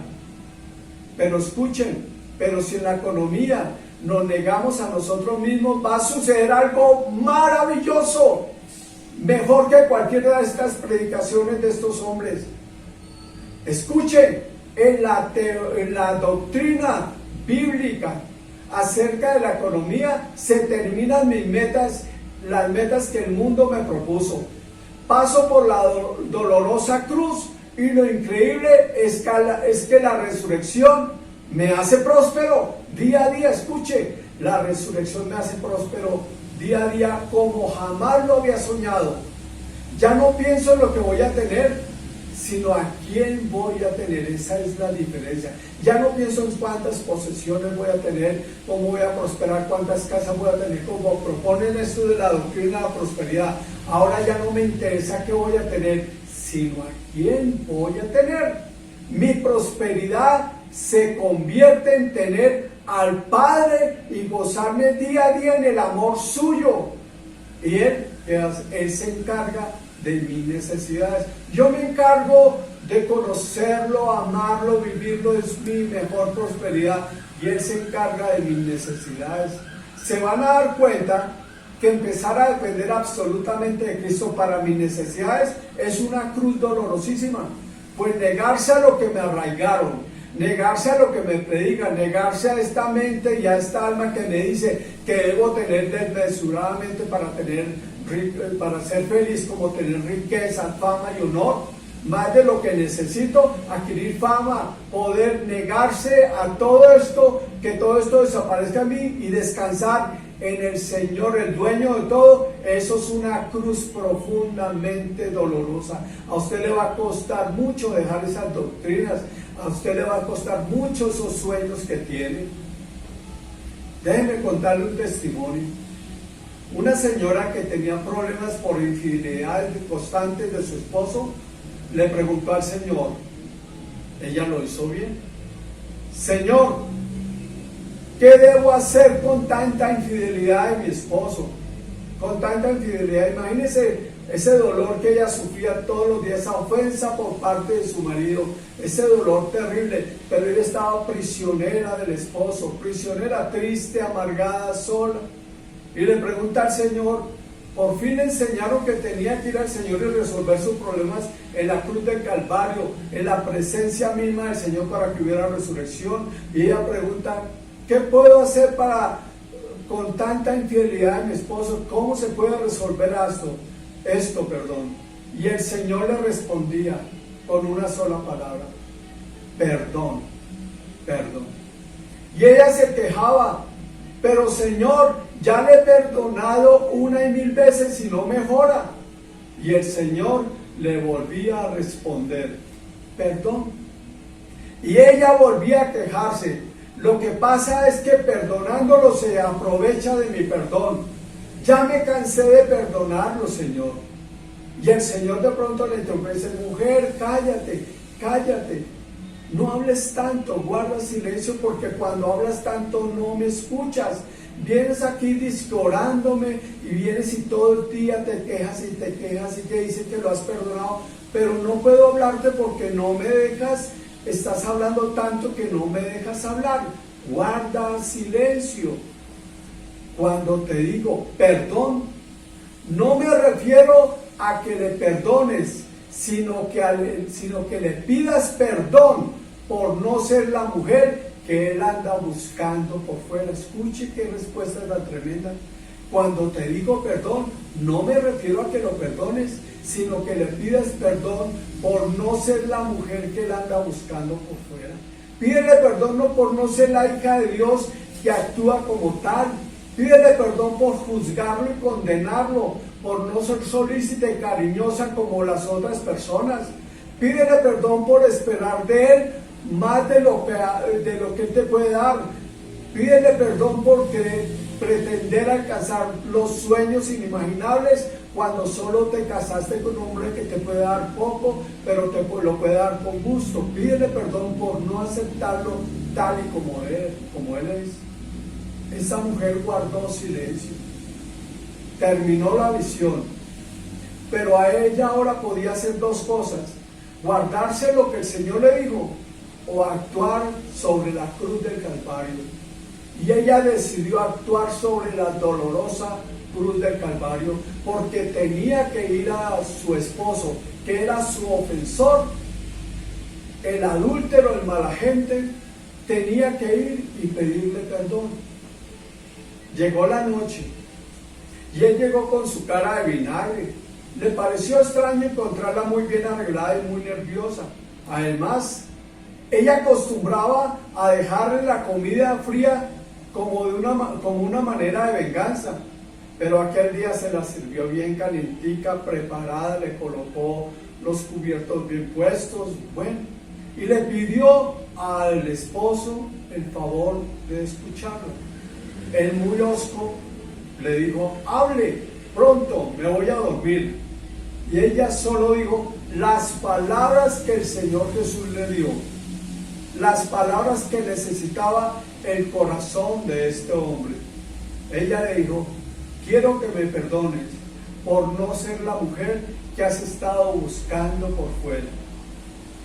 Speaker 3: Pero escuchen, pero si en la economía nos negamos a nosotros mismos, va a suceder algo maravilloso, mejor que cualquiera de estas predicaciones de estos hombres. Escuchen, en la doctrina bíblica acerca de la economía se terminan mis metas, las metas que el mundo me propuso. Paso por la dolorosa cruz y lo increíble es que la resurrección me hace próspero día a día. Escuche, la resurrección me hace próspero día a día como jamás lo había soñado. Ya no pienso en lo que voy a tener, sino a quién voy a tener. Esa es la diferencia. Ya no pienso en cuántas posesiones voy a tener, cómo voy a prosperar, cuántas casas voy a tener, como proponen esto de la doctrina de la prosperidad. Ahora ya no me interesa qué voy a tener, sino a quién voy a tener. Mi prosperidad se convierte en tener al Padre y gozarme día a día en el amor suyo. Y Él se encarga de mis necesidades. Yo me encargo de conocerlo, amarlo, vivirlo, es mi mejor prosperidad, y Él se encarga de mis necesidades. Se van a dar cuenta que empezar a depender absolutamente de Cristo para mis necesidades es una cruz dolorosísima, pues negarse a lo que me arraigaron, negarse a lo que me predican, negarse a esta mente y a esta alma que me dice que debo tener desmesuradamente para ser feliz, como tener riqueza, fama y honor, más de lo que necesito, adquirir fama, poder negarse a todo esto, que todo esto desaparezca en mí y descansar en el Señor, el dueño de todo. Eso es una cruz profundamente dolorosa. A usted le va a costar mucho dejar esas doctrinas, a usted le va a costar mucho esos sueños que tiene. Déjenme contarle un testimonio. Una señora que tenía problemas por infidelidades constantes de su esposo le preguntó al Señor, ella lo hizo bien: Señor, ¿qué debo hacer con tanta infidelidad de mi esposo? Con tanta infidelidad, imagínense ese dolor que ella sufría todos los días, esa ofensa por parte de su marido, ese dolor terrible, pero ella estaba prisionera del esposo, prisionera, triste, amargada, sola. Y le pregunta al Señor, por fin le enseñaron que tenía que ir al Señor y resolver sus problemas en la cruz del Calvario, en la presencia misma del Señor, para que hubiera resurrección. Y ella pregunta, ¿qué puedo hacer con tanta infidelidad de mi esposo? ¿Cómo se puede resolver esto? Y el Señor le respondía con una sola palabra: perdón. Y ella se quejaba, pero Señor, ya le he perdonado 1 y 1000 veces y no mejora. Y el Señor le volvía a responder: perdón. Y ella volvía a quejarse: lo que pasa es que perdonándolo se aprovecha de mi perdón. Ya me cansé de perdonarlo, Señor. Y el Señor de pronto le interrumpe y dice: mujer, cállate. No hables tanto, guarda silencio, porque cuando hablas tanto no me escuchas. vienes aquí dizque orándome y vienes y todo el día te quejas y te dices que lo has perdonado, pero no puedo hablarte porque no me dejas, estás hablando tanto que no me dejas hablar. Guarda silencio. Cuando te digo perdón, no me refiero a que le perdones, sino que le pidas perdón por no ser la mujer que él anda buscando por fuera. Escuche qué respuesta tan tremenda. Cuando te digo perdón, no me refiero a que lo perdones, sino que le pidas perdón por no ser la mujer que él anda buscando por fuera. Pídele perdón no por no ser la hija de Dios que actúa como tal. Pídele perdón por juzgarlo y condenarlo, por no ser solícita y cariñosa como las otras personas. Pídele perdón por esperar de él más de lo que él te puede dar. Pídele perdón por pretender alcanzar los sueños inimaginables cuando solo te casaste con un hombre que te puede dar poco, pero te lo puede dar con gusto. Pídele perdón por no aceptarlo tal y como él es. Esa mujer guardó silencio, terminó la visión, pero a ella ahora podía hacer dos cosas: guardarse lo que el Señor le dijo o actuar sobre la cruz del Calvario. Y ella decidió actuar sobre la dolorosa cruz del Calvario porque tenía que ir a su esposo, que era su ofensor, el adúltero, el mala gente, tenía que ir y pedirle perdón. Llegó la noche y él llegó con su cara de vinagre. Le pareció extraño encontrarla muy bien arreglada y muy nerviosa. Además, ella acostumbraba a dejarle la comida fría como una manera de venganza, pero aquel día se la sirvió bien calientica, preparada, le colocó los cubiertos bien puestos, bueno, y le pidió al esposo el favor de escucharlo. Él, muy hosco, le dijo: hable pronto, me voy a dormir. Y ella solo dijo las palabras que el Señor Jesús le dio, las palabras que necesitaba el corazón de este hombre. Ella le dijo: quiero que me perdones por no ser la mujer que has estado buscando por fuera.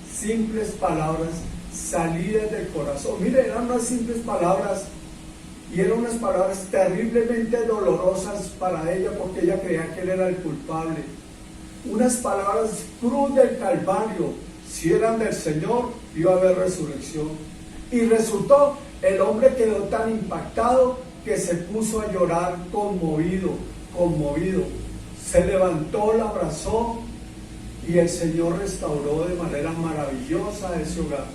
Speaker 3: Simples palabras salidas del corazón. Mire, eran unas simples palabras y eran unas palabras terriblemente dolorosas para ella porque ella creía que él era el culpable. Unas palabras cruz del Calvario. Si eran del Señor, iba a haber resurrección. Y resultó, el hombre quedó tan impactado que se puso a llorar conmovido. Se levantó, la abrazó y el Señor restauró de manera maravillosa ese hogar.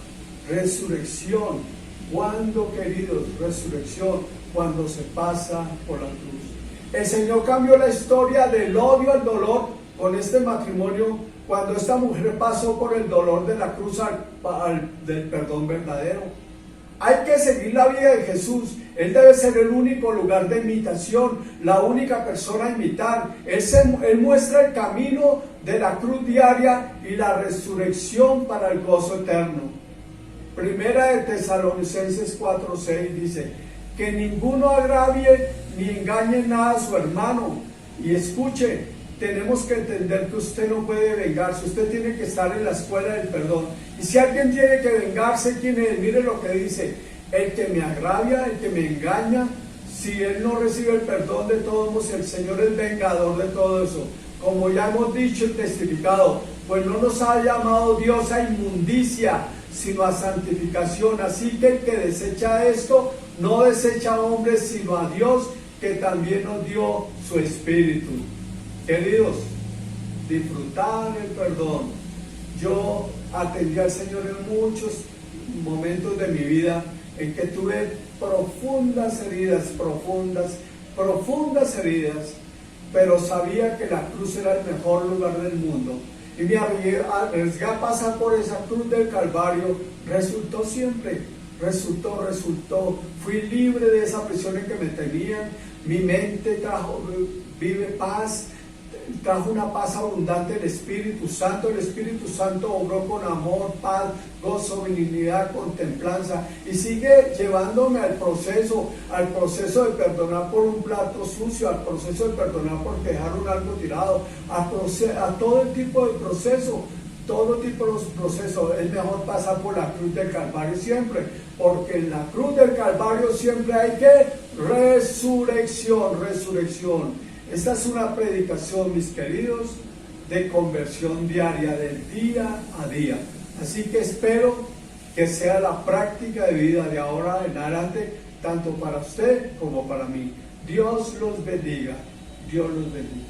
Speaker 3: Resurrección. ¿Cuándo, queridos? Resurrección, cuando se pasa por la cruz. El Señor cambió la historia del odio al dolor con este matrimonio cuando esta mujer pasó por el dolor de la cruz del perdón verdadero. Hay que seguir la vida de Jesús. Él debe ser el único lugar de imitación, la única persona a imitar. Él muestra el camino de la cruz diaria y la resurrección para el gozo eterno. Primera de Tesalonicenses 4:6 dice: que ninguno agravie ni engañe nada a su hermano. Y escuche, tenemos que entender que usted no puede vengarse, usted tiene que estar en la escuela del perdón. Y si alguien tiene que vengarse, ¿quién es? Mire lo que dice: el que me agravia, el que me engaña, si él no recibe el perdón de todos modos, el Señor es vengador de todo eso. Como ya hemos dicho y testificado, pues no nos ha llamado Dios a inmundicia, sino a santificación. Así que el que desecha esto, no desecha a hombres, sino a Dios, que también nos dio su Espíritu. Queridos, disfrutar el perdón. Yo atendí al Señor en muchos momentos de mi vida en que tuve profundas heridas, profundas heridas, pero sabía que la cruz era el mejor lugar del mundo. Y me arriesgué a pasar por esa cruz del Calvario. Resultó siempre, resultó. Fui libre de esa prisión en que me tenían. Mi mente vive paz, trajo una paz abundante el Espíritu Santo. El Espíritu Santo obró con amor, paz, gozo, benignidad, contemplanza, y sigue llevándome al proceso de perdonar por un plato sucio, al proceso de perdonar por dejar un algo tirado, a todo el tipo de proceso. Todo tipo de procesos. Es mejor pasar por la cruz del Calvario siempre, porque en la cruz del Calvario siempre hay que resurrección. Esta es una predicación, mis queridos, de conversión diaria, del día a día. Así que espero que sea la práctica de vida de ahora en adelante, tanto para usted como para mí. Dios los bendiga. Dios los bendiga.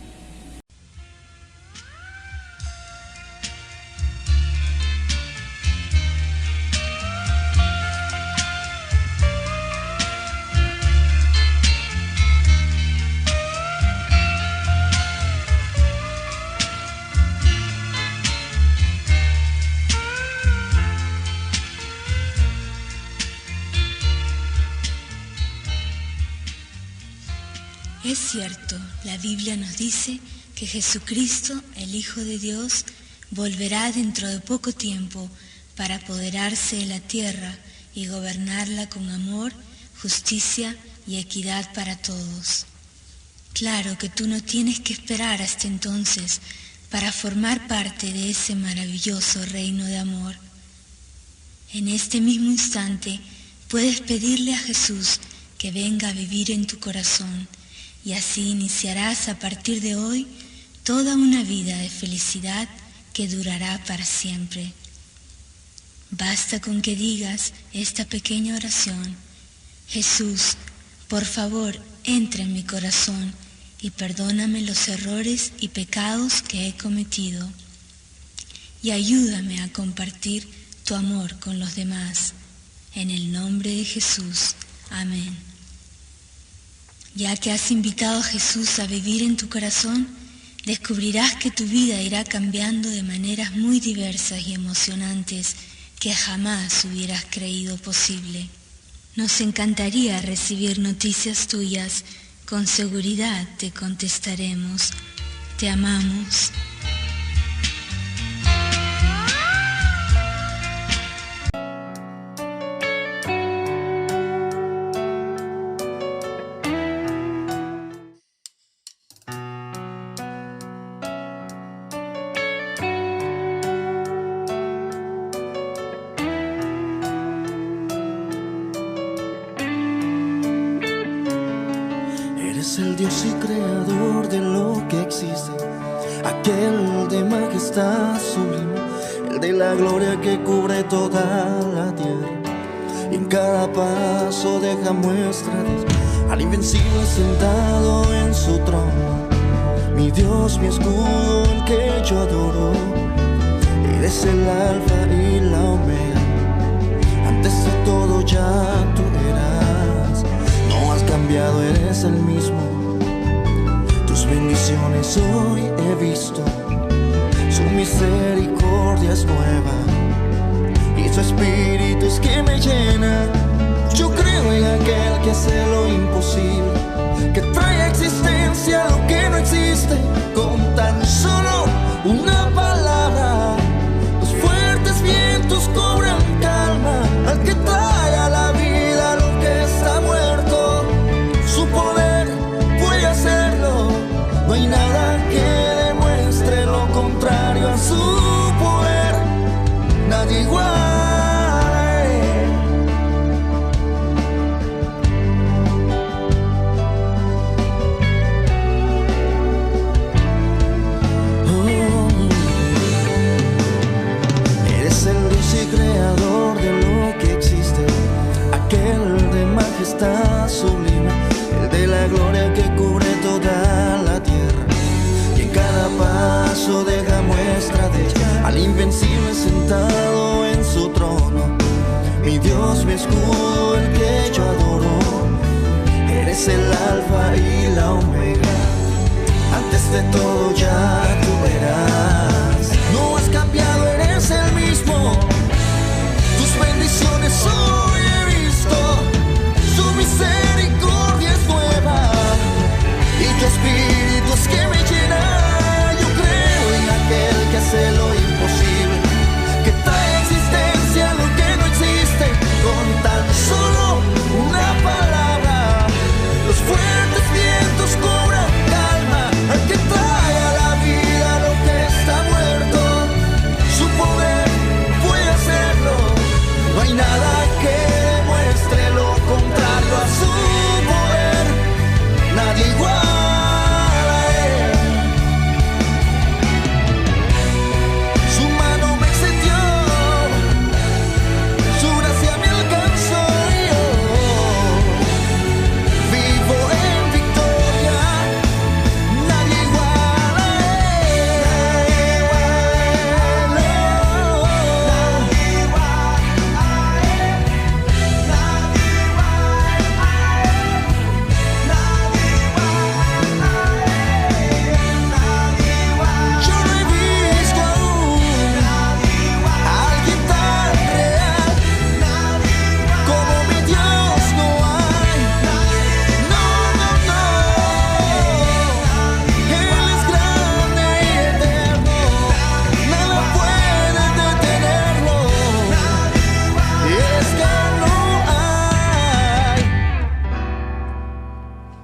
Speaker 4: Es cierto, la Biblia nos dice que Jesucristo, el Hijo de Dios, volverá dentro de poco tiempo para apoderarse de la tierra y gobernarla con amor, justicia y equidad para todos. Claro que tú no tienes que esperar hasta entonces para formar parte de ese maravilloso reino de amor. En este mismo instante puedes pedirle a Jesús que venga a vivir en tu corazón, y así iniciarás a partir de hoy toda una vida de felicidad que durará para siempre. Basta con que digas esta pequeña oración: Jesús, por favor, entra en mi corazón y perdóname los errores y pecados que he cometido, y ayúdame a compartir tu amor con los demás. En el nombre de Jesús. Amén. Ya que has invitado a Jesús a vivir en tu corazón, descubrirás que tu vida irá cambiando de maneras muy diversas y emocionantes que jamás hubieras creído posible. Nos encantaría recibir noticias tuyas. Con seguridad te contestaremos. Te amamos.
Speaker 5: Eres el Dios y creador de lo que existe, aquel de majestad sublime, el de la gloria que cubre toda la tierra, y en cada paso deja muestra de al invencible sentado en su trono. Mi Dios, mi escudo, el que yo adoro. Eres el alfa y la omega, antes de todo ya tú eras. No has cambiado, eres el mismo. Tus bendiciones hoy he visto, su misericordia es nueva y su espíritu es que me llena. Yo creo en aquel que hace lo imposible, que trae a existencia lo que no existe. Con tan solo una palabra, los fuertes vientos cobran calma. Al que trae a la vida lo que está muerto, su poder puede hacerlo. No hay nada que demuestre lo contrario a su poder, nadie igual. Sublime, el de la gloria que cubre toda la tierra, y en cada paso deja muestra de al invencible sentado en su trono. Mi Dios, mi escudo, el que yo adoro. Eres el alfa y la omega, antes de todo ya tú verás. No has cambiado, eres el mismo. Tus bendiciones hoy he visto, su misericordia es nueva y tu espíritu es que me llena.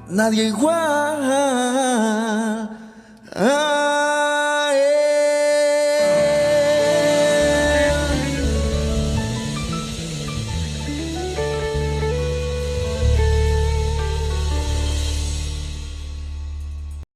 Speaker 5: nadie igual.